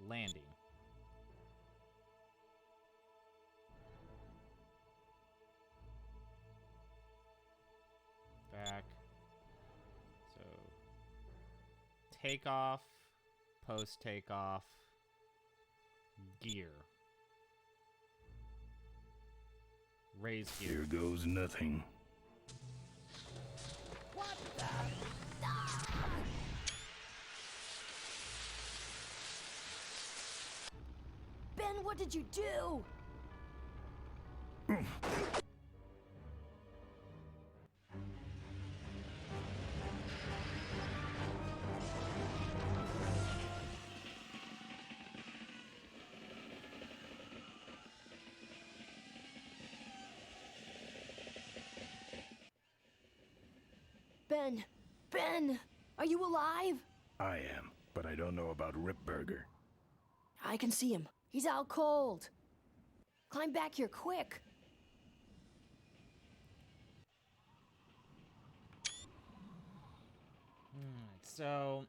Landing. Back. So, takeoff, post takeoff, gear. Raise gear. Here goes nothing. What the? Ben, what did you do? Ben! Ben! Are you alive? I am, but I don't know about Ripburger. I can see him. He's out cold. Climb back here, quick. So...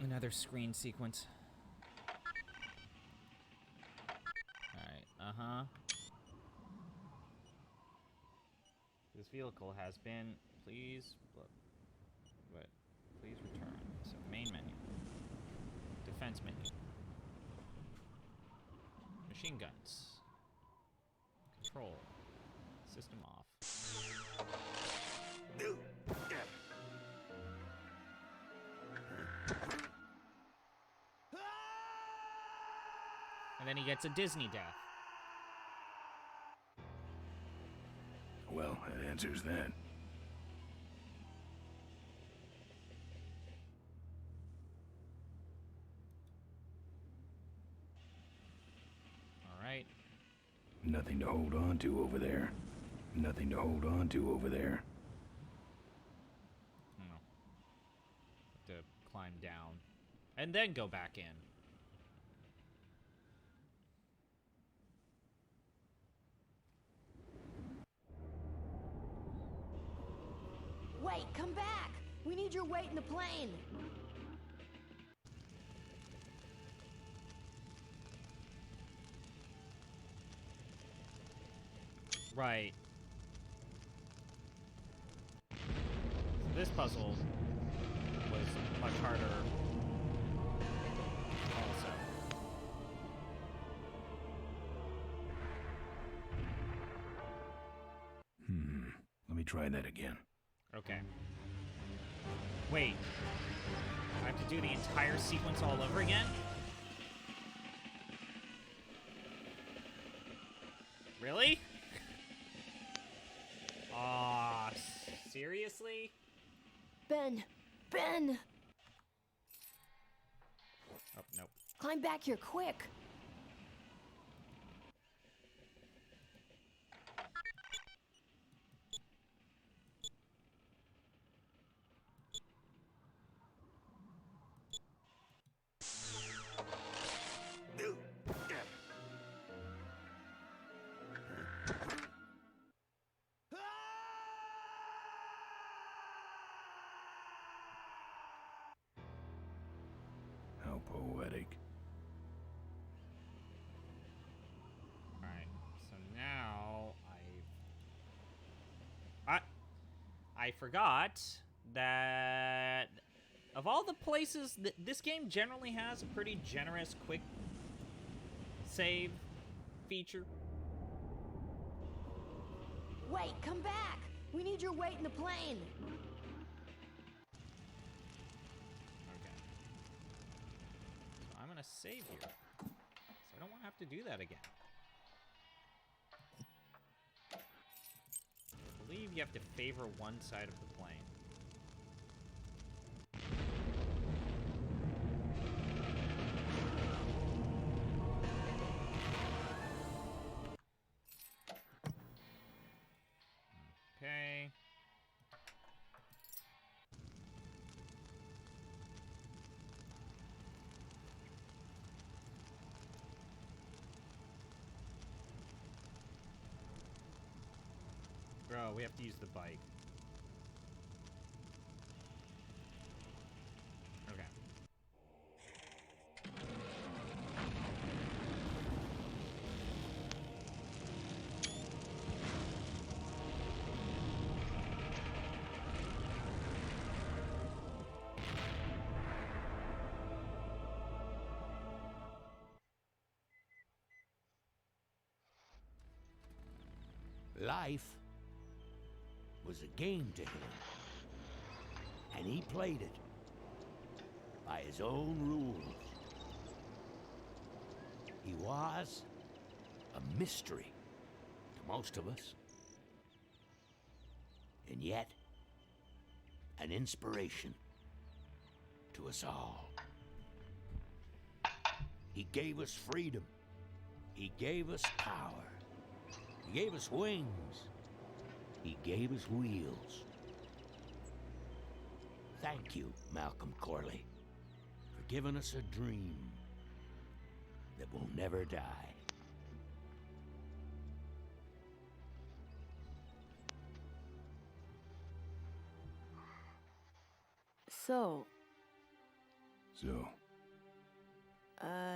another screen sequence. vehicle has been. Please return. So main menu. Defense menu. Machine guns. Control. System off. And then he gets a Disney death. Well, that answers that. Alright. Nothing to hold on to over there. Nothing to hold on to over there. No. Have to climb down. And then go back in. Wait, come back! We need your weight in the plane! Right. So this puzzle was much harder also. Let me try that again. Okay. Wait. I have to do the entire sequence all over again? Really? Aw, seriously? Ben! Ben! Oh, nope. Climb back here, quick! How poetic. Alright, so now I forgot that of all the places that this game generally has a pretty generous quick save feature. Wait, come back! We need your weight in the plane! Okay. So I'm gonna save here. So I don't want to have to do that again. I believe you have to favor one side of the plane. Okay. Bro, we have to use the bike. Okay. Life was a game to him, and he played it by his own rules. He was a mystery to most of us, and yet an inspiration to us all. He gave us freedom. He gave us power. He gave us wings. He gave us wheels. Thank you, Malcolm Corley, for giving us a dream that will never die. So,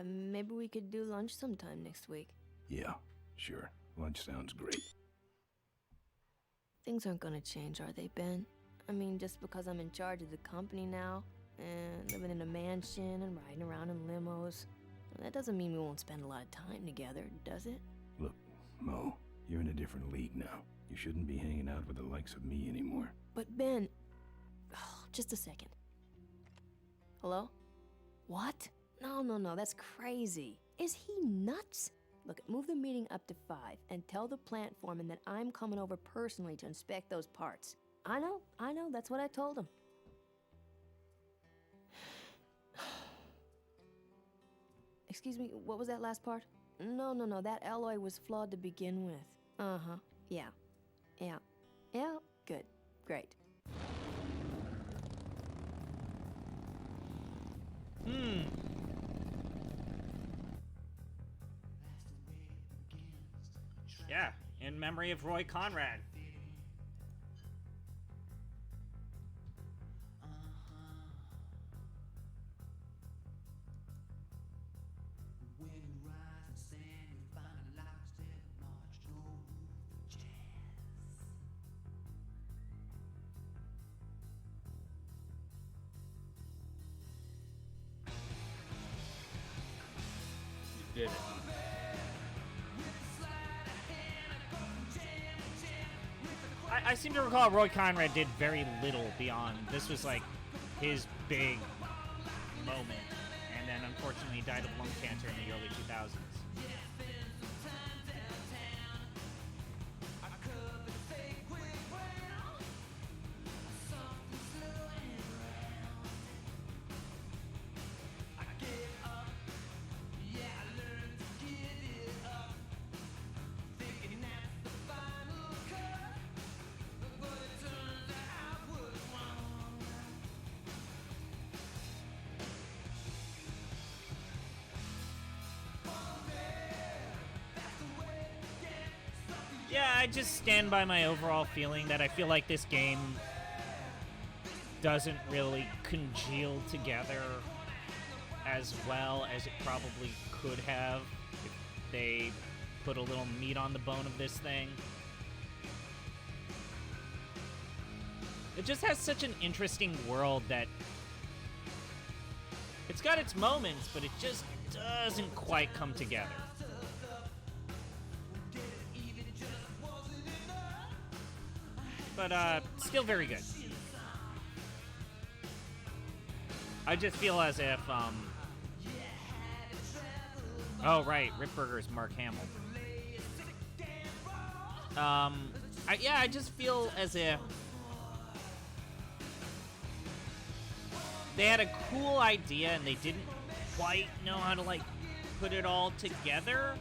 maybe we could do lunch sometime next week. Yeah, sure. Lunch sounds great. Things aren't gonna change, are they, Ben? I mean, just because I'm in charge of the company now, and living in a mansion and riding around in limos, that doesn't mean we won't spend a lot of time together, does it? Look, Mo, you're in a different league now. You shouldn't be hanging out with the likes of me anymore. But Ben... Oh, just a second. Hello? What? No, that's crazy. Is he nuts? Look, move the meeting up to 5 and tell the plant foreman that I'm coming over personally to inspect those parts. I know, that's what I told him. Excuse me, what was that last part? No, that alloy was flawed to begin with. Uh-huh, yeah, good, great. Yeah, in memory of Roy Conrad. Did it. I seem to recall Roy Conrad did very little beyond. This was like his big moment, and then unfortunately died of lung cancer in the early 2000s. Yeah, I just stand by my overall feeling that I feel like this game doesn't really congeal together as well as it probably could have if they put a little meat on the bone of this thing. It just has such an interesting world that it's got its moments, but it just doesn't quite come together. But still very good. I just feel as if, oh, right, Ripburger's Mark Hamill. I just feel as if they had a cool idea and they didn't quite know how to, like, put it all together.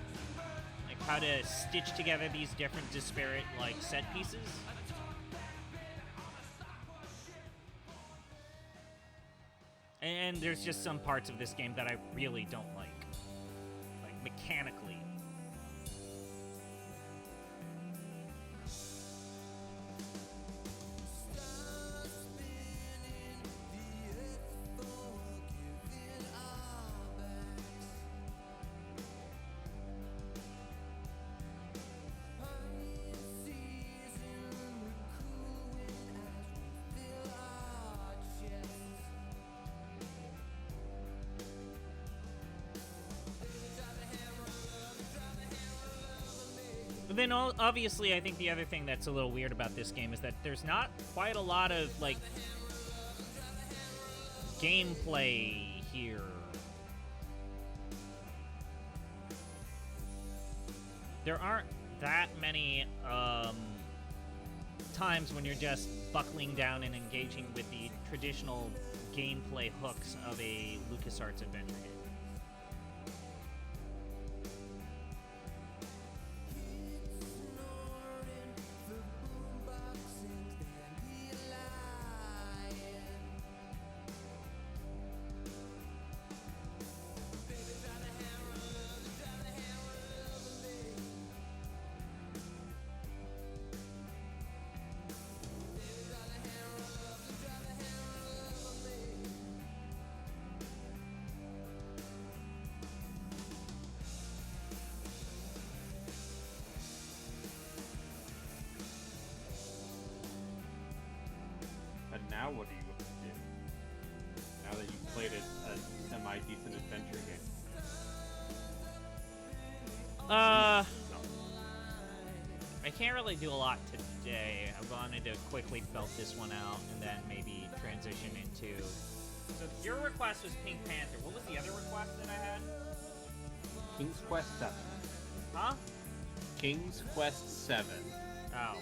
Like, how to stitch together these different disparate, like, set pieces. And there's just some parts of this game that I really don't like mechanically. But then, obviously, I think the other thing that's a little weird about this game is that there's not quite a lot of, like, gameplay here. There aren't that many times when you're just buckling down and engaging with the traditional gameplay hooks of a LucasArts adventure game. what are you going to do? Now that you've played a semi-decent adventure game. I can't really do a lot today. I wanted to quickly belt this one out and then maybe transition into... So your request was Pink Panther. What was the other request that I had? King's Quest 7. Huh? King's Quest 7. Oh.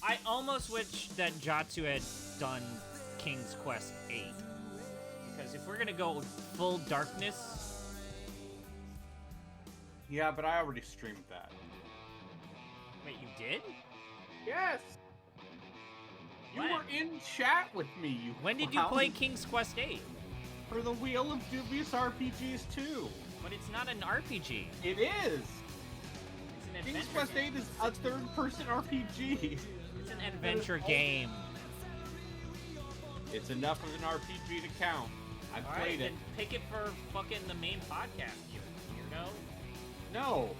I almost wish that Jatsu had done King's Quest 8. Because if we're gonna go full darkness... Yeah, but I already streamed that. Wait, you did? Yes! You When? were in chat with me, you When did you play King's Quest 8? For the Wheel of Dubious RPGs 2. But it's not an RPG. It is! It's an King's adventure Quest game. 8 is a third-person RPG. It's an adventure game. It's enough of an RPG to count. I All played right, it. then pick it for fucking the main podcast, you weirdo. No.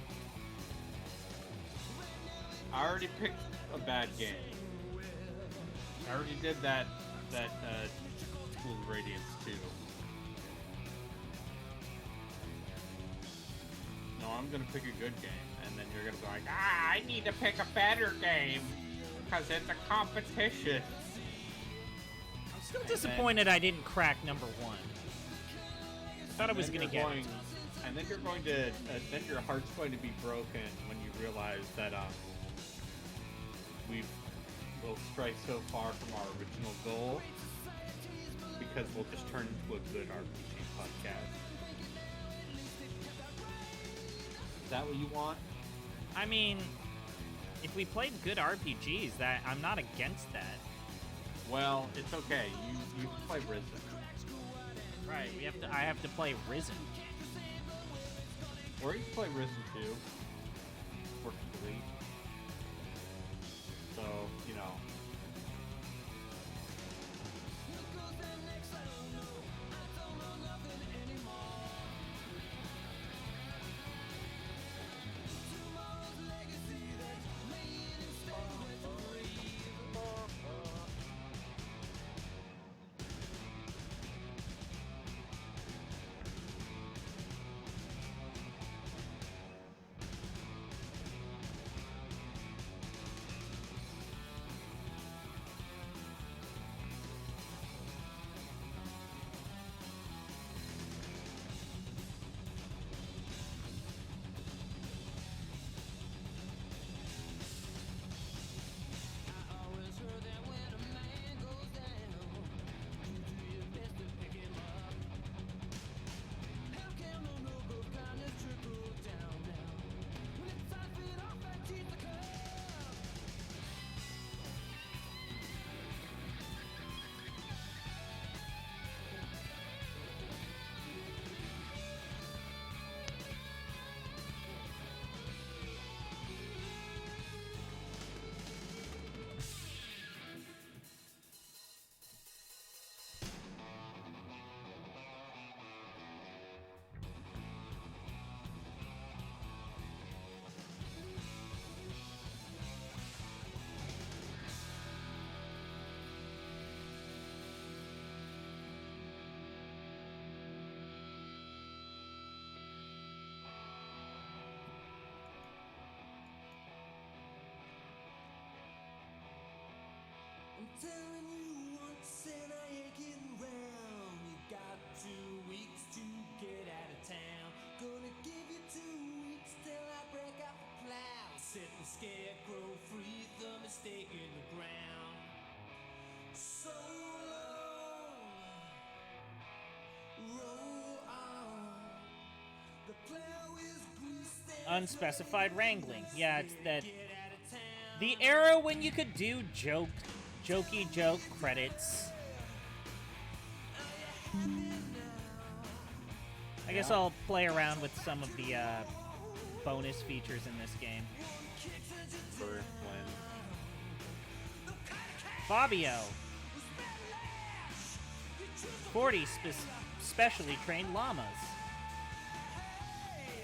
I already picked a bad game. I already did that School of Radiance 2. No, I'm gonna pick a good game, and then you're gonna be like, I need to pick a better game, because it's a competition. I'm still disappointed I didn't crack number 1. Thought I was gonna get it. And then you're going to, then your heart's going to be broken when you realize that we'll stray so far from our original goal because we'll just turn into a good RPG podcast. Is that what you want? I mean, if we played good RPGs, that I'm not against that. Well, it's okay. You play Risen. Right, I have to play Risen. Or you can play Risen 2. Or 3. So, you know. Telling you once and I ain't getting round. You got 2 weeks to get out of town. Gonna give you 2 weeks till I break out the plow. Set the scarecrow free, the mistake in the ground. So long, roll on. The plow is greased and Unspecified wrangling. Yeah, it's that. The era when you could do jokey joke credits. I guess I'll play around with some of the bonus features in this game. For when Fabio. 40 specially trained llamas.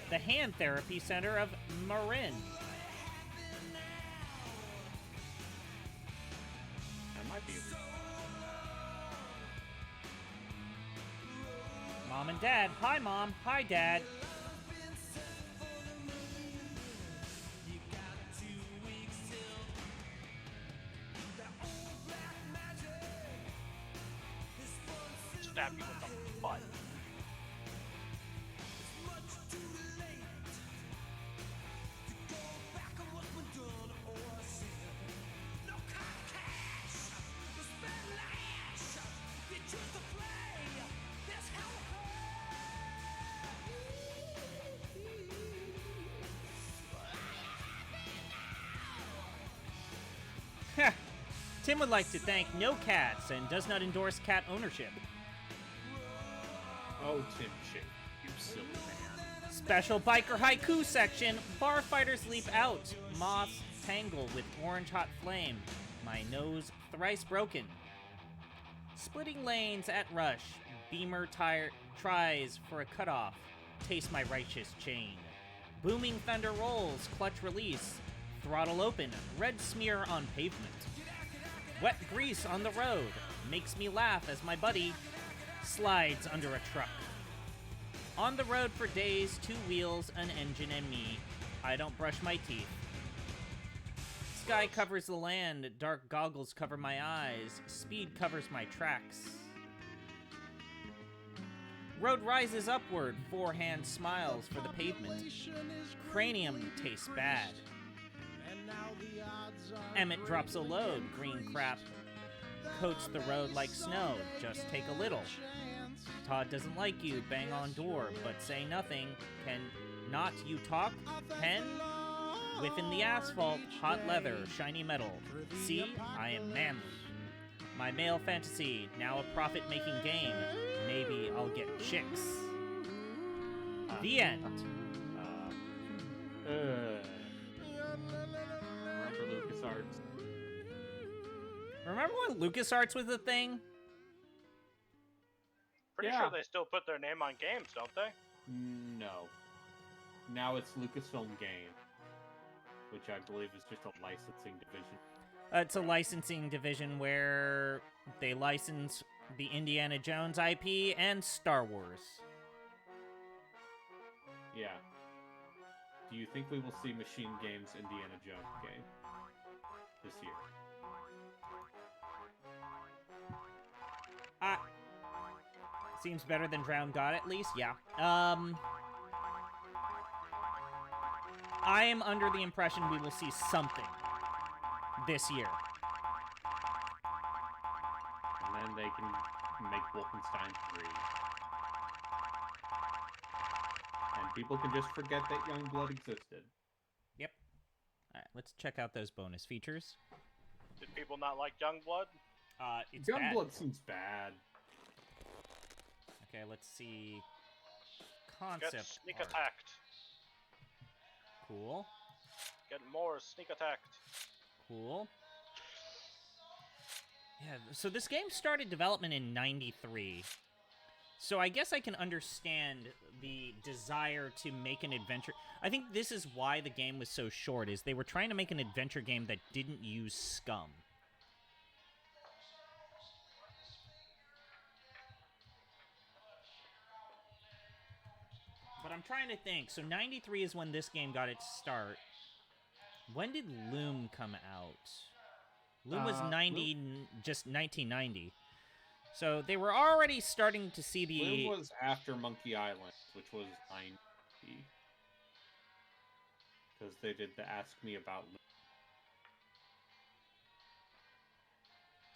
The Hand Therapy Center of Marin. that might be. Mom and Dad. Hi, Mom. Hi, Dad. Stab you with the butt. Tim would like to thank No Cats and does not endorse cat ownership. Oh, Tim Shake, you silly man. Special biker haiku section. Bar fighters leap out. Moss tangle with orange hot flame. My nose thrice broken. Splitting lanes at rush. Beamer tire tries for a cutoff. Taste my righteous chain. Booming thunder rolls. Clutch release. Throttle open. Red smear on pavement. Wet grease on the road. Makes me laugh as my buddy slides under a truck. On the road for days, 2 wheels, an engine, and me. I don't brush my teeth. Sky covers the land, dark goggles cover my eyes, speed covers my tracks. Road rises upward, 4-hand smiles for the pavement. Cranium tastes bad. Emmett drops a load, green crap coats the road like snow, just take a little. Todd doesn't like you, bang on door, but say nothing. Can not you talk? Pen? Whiff in the asphalt, hot leather, shiny metal. See, I am manly. My male fantasy, now a profit-making game. Maybe I'll get chicks. The end. Remember LucasArts? Remember when LucasArts was a thing? Pretty sure they still put their name on games, don't they? No. Now it's Lucasfilm Game, which I believe is just a licensing division. It's a licensing division where they license the Indiana Jones IP and Star Wars. Yeah. Do you think we will see Machine Games Indiana Jones game this year? Seems better than Drowned God, at least. Yeah. I am under the impression we will see something this year. And then they can make Wolfenstein 3. And people can just forget that Youngblood existed. Yep. Alright, let's check out those bonus features. Did people not like Youngblood? It's Youngblood bad. seems bad. Okay, let's see. Concept Get sneak art. attacked. Cool. Get more sneak attacked. Cool. Yeah, so this game started development in '93. So I guess I can understand the desire to make an adventure. I think this is why the game was so short, is they were trying to make an adventure game that didn't use scum. But I'm trying to think. So 93 is when this game got its start. When did Loom come out? Loom was 1990. So they were already starting to see the... Loom was after Monkey Island, which was 90. Because they did the Ask Me About Loom.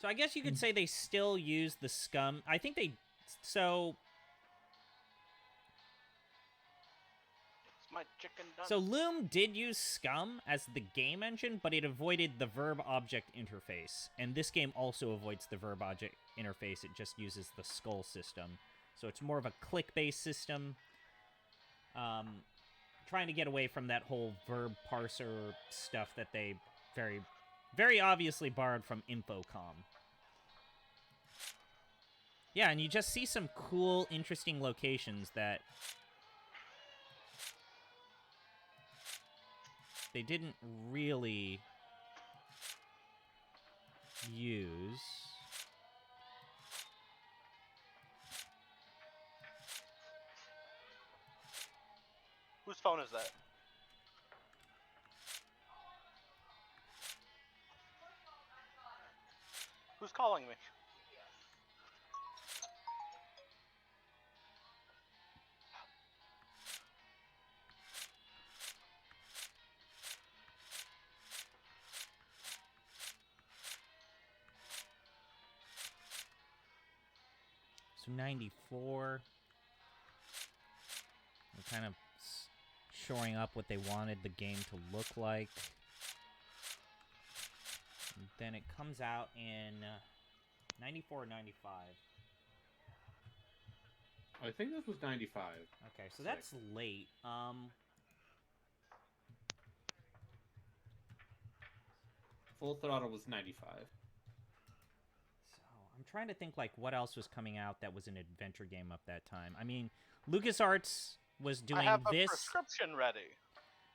So I guess you could say they still use the scum. I think they... So... My chicken done. So Loom did use scum as the game engine, but it avoided the verb-object interface. And this game also avoids the verb-object interface. It just uses the skull system. So it's more of a click-based system. trying to get away from that whole verb parser stuff that they very, very obviously borrowed from Infocom. Yeah, and you just see some cool, interesting locations that they didn't really use. Whose phone is that? Who's calling me? So 94. We're kind of shoring up what they wanted the game to look like. And then it comes out in 94 or 95. I think this was 95. Okay, so that's late. Full Throttle was 95. So I'm trying to think like what else was coming out that was an adventure game up that time. I mean, LucasArts was doing I have a this. prescription ready.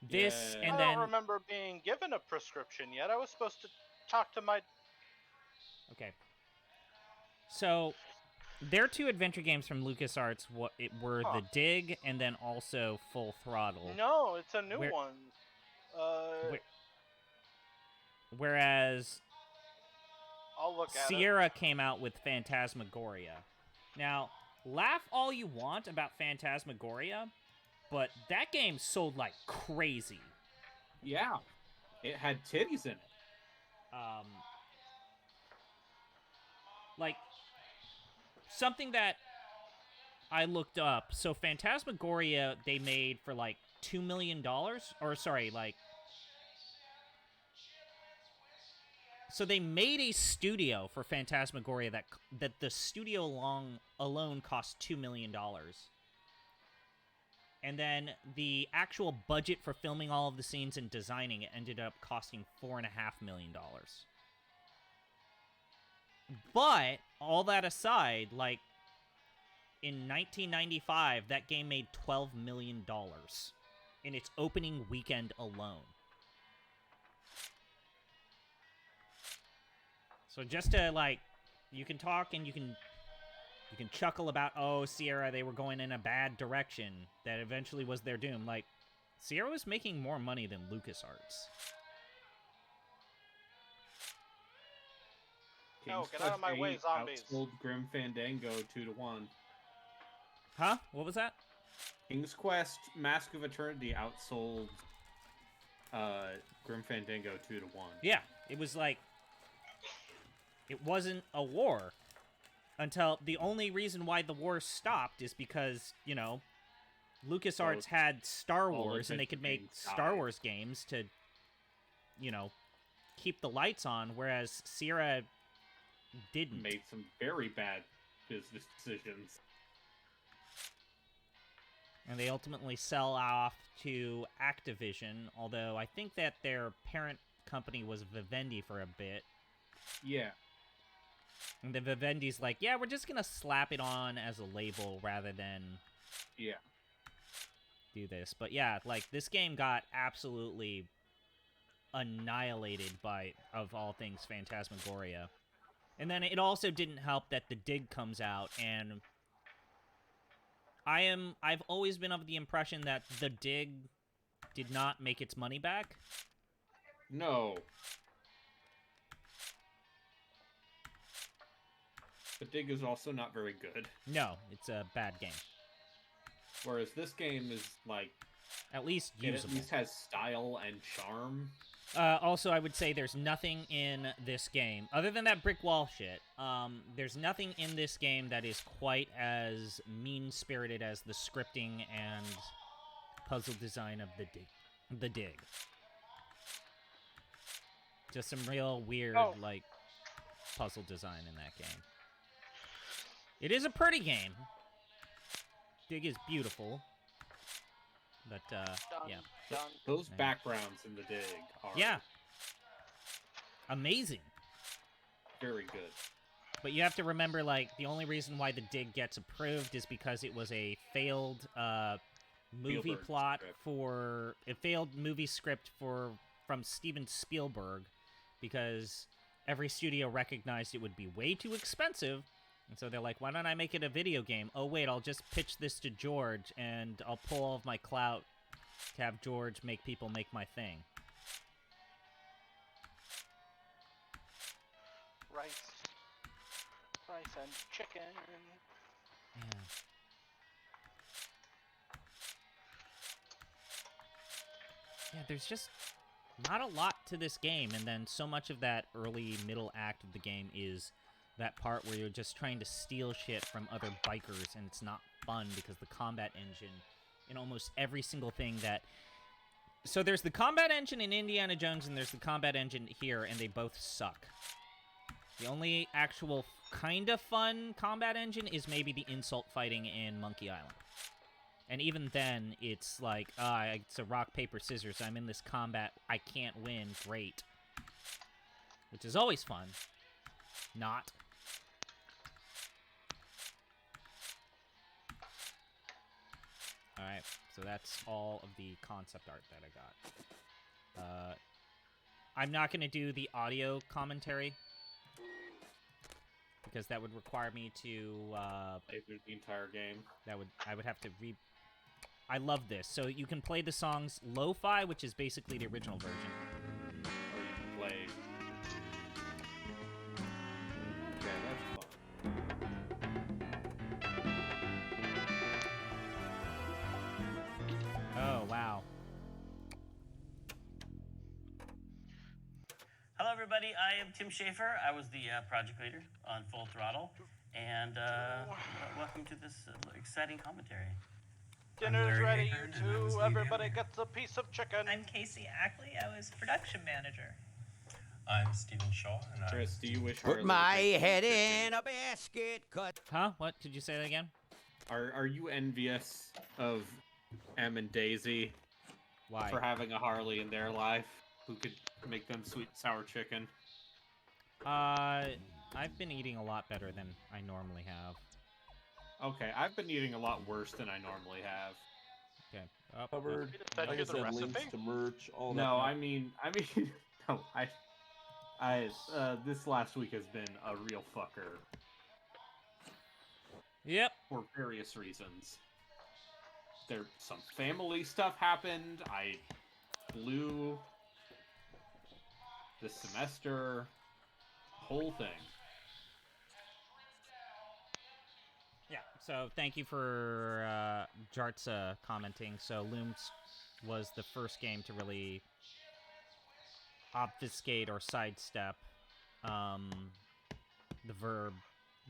This and I then don't remember being given a prescription yet. I was supposed to talk to my... Okay. So, their two adventure games from LucasArts were The Dig and then also Full Throttle. No, it's a new one. Whereas I'll look at Sierra came out with Phantasmagoria. Now, laugh all you want about Phantasmagoria, but that game sold like crazy. Yeah. It had titties in it. Like, something that I looked up. So Phantasmagoria, they made for like $2 million. Or sorry, like... So they made a studio for Phantasmagoria that the studio alone cost $2 million. And then the actual budget for filming all of the scenes and designing it ended up costing $4.5 million. But, all that aside, like, in 1995, that game made $12 million in its opening weekend alone. So just to, like, you can talk and you can chuckle about, oh, Sierra, they were going in a bad direction. That eventually was their doom. Like, Sierra was making more money than LucasArts. No, get out of my way, zombies. Outsold Grim Fandango 2-1. Huh? What was that? King's Quest Mask of Eternity outsold Grim Fandango 2-1. Yeah, it was like... It wasn't a war. Until the only reason why the war stopped is because, you know, LucasArts had Star Wars and they could make Star Wars games to, you know, keep the lights on, whereas Sierra didn't. Made some very bad business decisions. And they ultimately sell off to Activision, although I think that their parent company was Vivendi for a bit. Yeah. And the Vivendi's like, yeah, we're just gonna slap it on as a label rather than do this. But yeah, like, this game got absolutely annihilated of all things, Phantasmagoria. And then it also didn't help that The Dig comes out, and I've always been of the impression that The Dig did not make its money back. No. The Dig is also not very good. No, it's a bad game. Whereas this game is, like... At least usable. It at least has style and charm. Also, I would say there's nothing in this game, other than that brick wall shit, there's nothing in this game that is quite as mean-spirited as the scripting and puzzle design of The Dig. Just some real weird, like, puzzle design in that game. It is a pretty game. Dig is beautiful. But yeah, Those backgrounds in the dig are amazing. Very good. But you have to remember, like, the only reason why the dig gets approved is because it was a failed movie plot for a failed movie script from Steven Spielberg, because every studio recognized it would be way too expensive, and so they're like, why don't I make it a video game? Oh wait, I'll just pitch this to George and I'll pull all of my clout to have George make people make my thing. Rice and chicken. Yeah. Yeah, there's just not a lot to this game, and then so much of that early middle act of the game is that part where you're just trying to steal shit from other bikers, and it's not fun because the combat engine in almost every single thing that... So there's the combat engine in Indiana Jones, and there's the combat engine here, and they both suck. The only actual kind of fun combat engine is maybe the insult fighting in Monkey Island. And even then, it's like, it's a rock, paper, scissors. I'm in this combat. I can't win. Great. Which is always fun. Not. Alright, so that's all of the concept art that I got. I'm not going to do the audio commentary, because that would require me to play through the entire game. I would have to I love this. So you can play the songs lo-fi, which is basically the original version. Or you can play... Okay, that's fun. Oh, wow. Hello, everybody. I am Tim Schafer. I was the project leader on Full Throttle, and welcome to this exciting commentary. Dinner's ready, you two. Everybody gets a piece of chicken. I'm Casey Ackley. I was production manager. I'm Stephen Shaw, and Chris, do you wish Put my head in a basket. Cut. Huh? What? Did you say that again? Are you envious of Em and Daisy? Why? For having a Harley in their life who could make them sweet and sour chicken? I've been eating a lot better than I normally have. Okay, I've been eating a lot worse than I normally have. Okay. Covered. Like I said, links to merch, all that. No, I mean, no, this last week has been a real fucker. Yep. For various reasons. Some family stuff happened. I flew this semester. Whole thing. Yeah, so thank you for Jartza commenting. So Looms was the first game to really obfuscate or sidestep the verb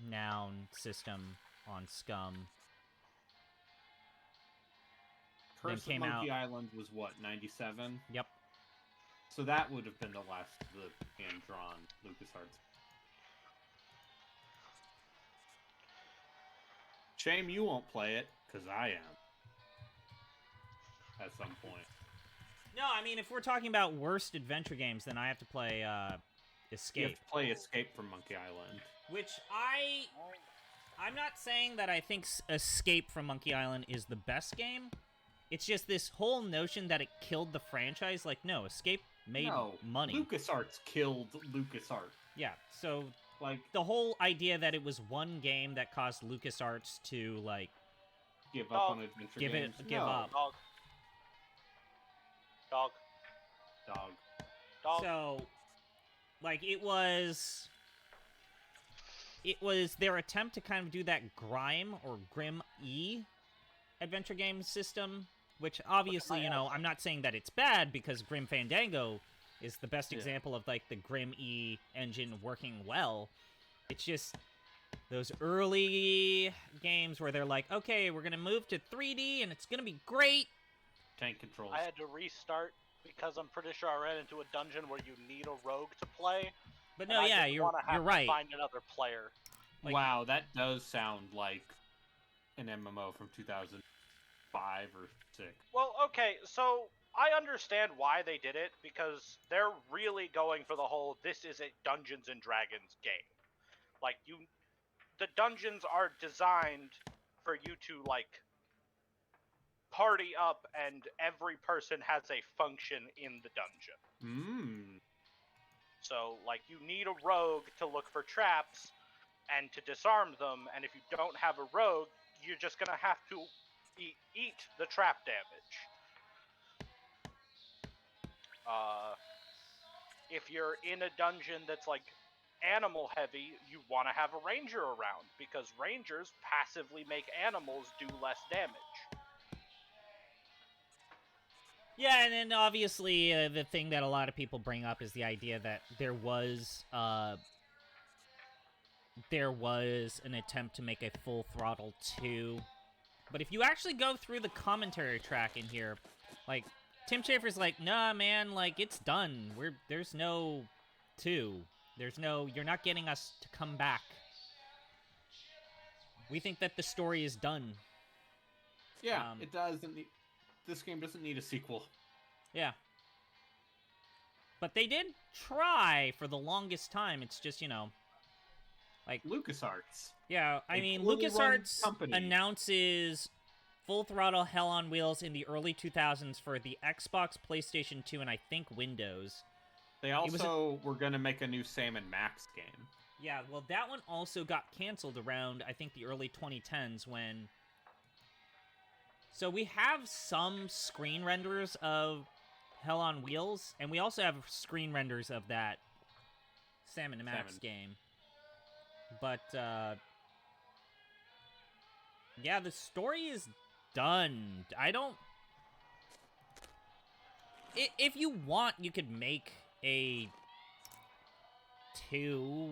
noun system on Scum. Curse of Monkey Island was what, 97? Yep. So that would have been the last of the hand-drawn LucasArts. Shame you won't play it, because I am. At some point. No, I mean, if we're talking about worst adventure games, then I have to play Escape. You have to play Escape from Monkey Island. Which I'm not saying that I think Escape from Monkey Island is the best game. It's just this whole notion that it killed the franchise. Like, no, Escape made money. LucasArts killed LucasArts. Yeah, so like the whole idea that it was one game that caused LucasArts to like give up on adventure games. Give up. Dog. So, like, it was their attempt to kind of do that Grime or Grim E adventure game system, which obviously, you know, I'm not saying that it's bad because Grim Fandango is the best example of, like, the Grim E engine working well. It's just those early games where they're like, okay, we're going to move to 3D and it's going to be great. Tank controls. I had to restart because I'm pretty sure I ran into a dungeon where you need a rogue to play. But no, yeah, you're right. Find another player. Like, wow, that does sound like an MMO from 2005 or Sick. Well, okay, so I understand why they did it, because they're really going for the whole this is a Dungeons and Dragons game. Like, the dungeons are designed for you to, like, party up, and every person has a function in the dungeon. Mmm. So, like, you need a rogue to look for traps and to disarm them, and if you don't have a rogue, you're just gonna have to eat the trap damage. If you're in a dungeon that's, like, animal heavy, you want to have a ranger around, because rangers passively make animals do less damage. Yeah, and then obviously the thing that a lot of people bring up is the idea that there was an attempt to make a Full Throttle 2. But if you actually go through the commentary track in here, like, Tim Schafer's like, nah, man, like, it's done. There's no 2. You're not getting us to come back. We think that the story is done. Yeah, it doesn't need... This game doesn't need a sequel. Yeah. But they did try for the longest time. It's just, you know, like... LucasArts. Yeah, I mean, LucasArts announces Full Throttle Hell on Wheels in the early 2000s for the Xbox, PlayStation 2, and I think Windows. They also were going to make a new Sam & Max game. Yeah, well, that one also got canceled around, I think, the early 2010s when... So we have some screen renders of Hell on Wheels, and we also have screen renders of that Sam & Max game. But, yeah, the story is done. I don't... If you want, you could make a 2.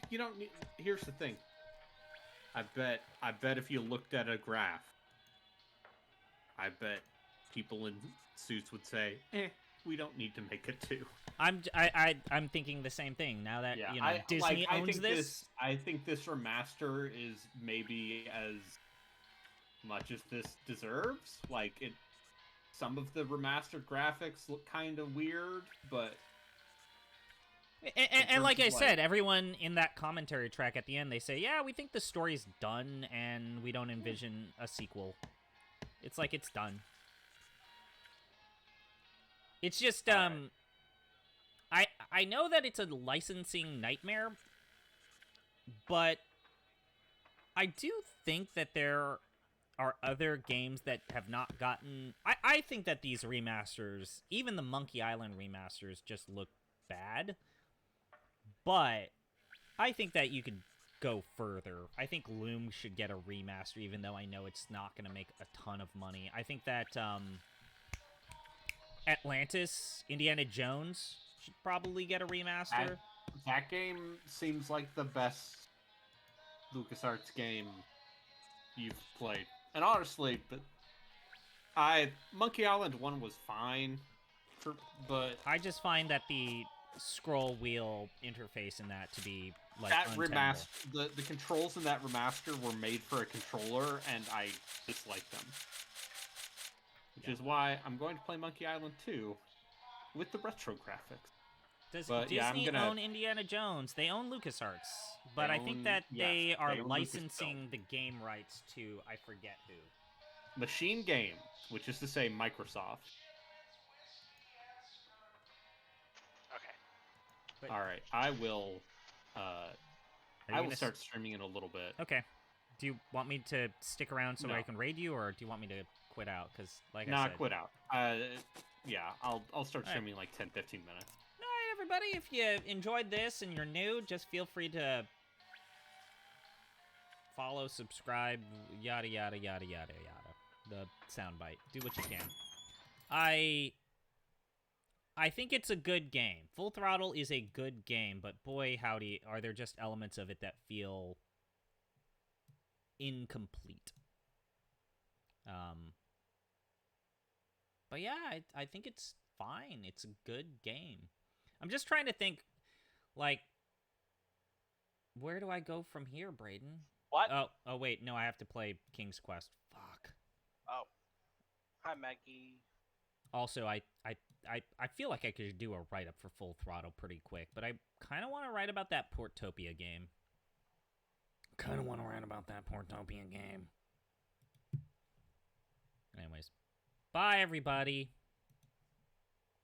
You don't need... Here's the thing. I bet if you looked at a graph, I bet people in suits would say, we don't need to make a 2. I'm thinking the same thing now that Disney owns this. I think this remaster is maybe as much as this deserves. Like, some of the remastered graphics look kind of weird, but and like I said, everyone in that commentary track at the end, they say, yeah, we think the story's done and we don't envision a sequel. It's like it's done. It's just I know that it's a licensing nightmare, but I do think that there are other games that have not gotten... I think that these remasters, even the Monkey Island remasters, just look bad. But I think that you could go further. I think Loom should get a remaster, even though I know it's not going to make a ton of money. I think that Atlantis, Indiana Jones, should probably get a remaster. That game seems like the best LucasArts game you've played. And honestly, Monkey Island 1 was fine, but... I just find that the scroll wheel interface in that to be, like, that untenable. The controls in that remaster were made for a controller, and I dislike them. Which is why I'm going to play Monkey Island 2 with the retro graphics. Does Disney own Indiana Jones? They own LucasArts. But I think that they are licensing the game rights to, I forget who. Machine Games, which is to say Microsoft. Okay. Alright, I will start streaming in a little bit. Okay. Do you want me to stick around so I can raid you, or do you want me to quit out? Because, like I said... quit out. Yeah, I'll start streaming in like 10-15 minutes. Alright, everybody, if you enjoyed this and you're new, just feel free to follow, subscribe, yada, yada, yada, yada, yada. The soundbite. Do what you can. I think it's a good game. Full Throttle is a good game, but boy, howdy, are there just elements of it that feel incomplete. But yeah, I think it's fine. It's a good game. I'm just trying to think, like, where do I go from here, Brayden? What? Oh, wait, no, I have to play King's Quest. Fuck. Oh. Hi, Maggie. Also, I feel like I could do a write-up for Full Throttle pretty quick, but I kind of want to write about that Portopia game. Anyways, bye, everybody.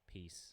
Peace.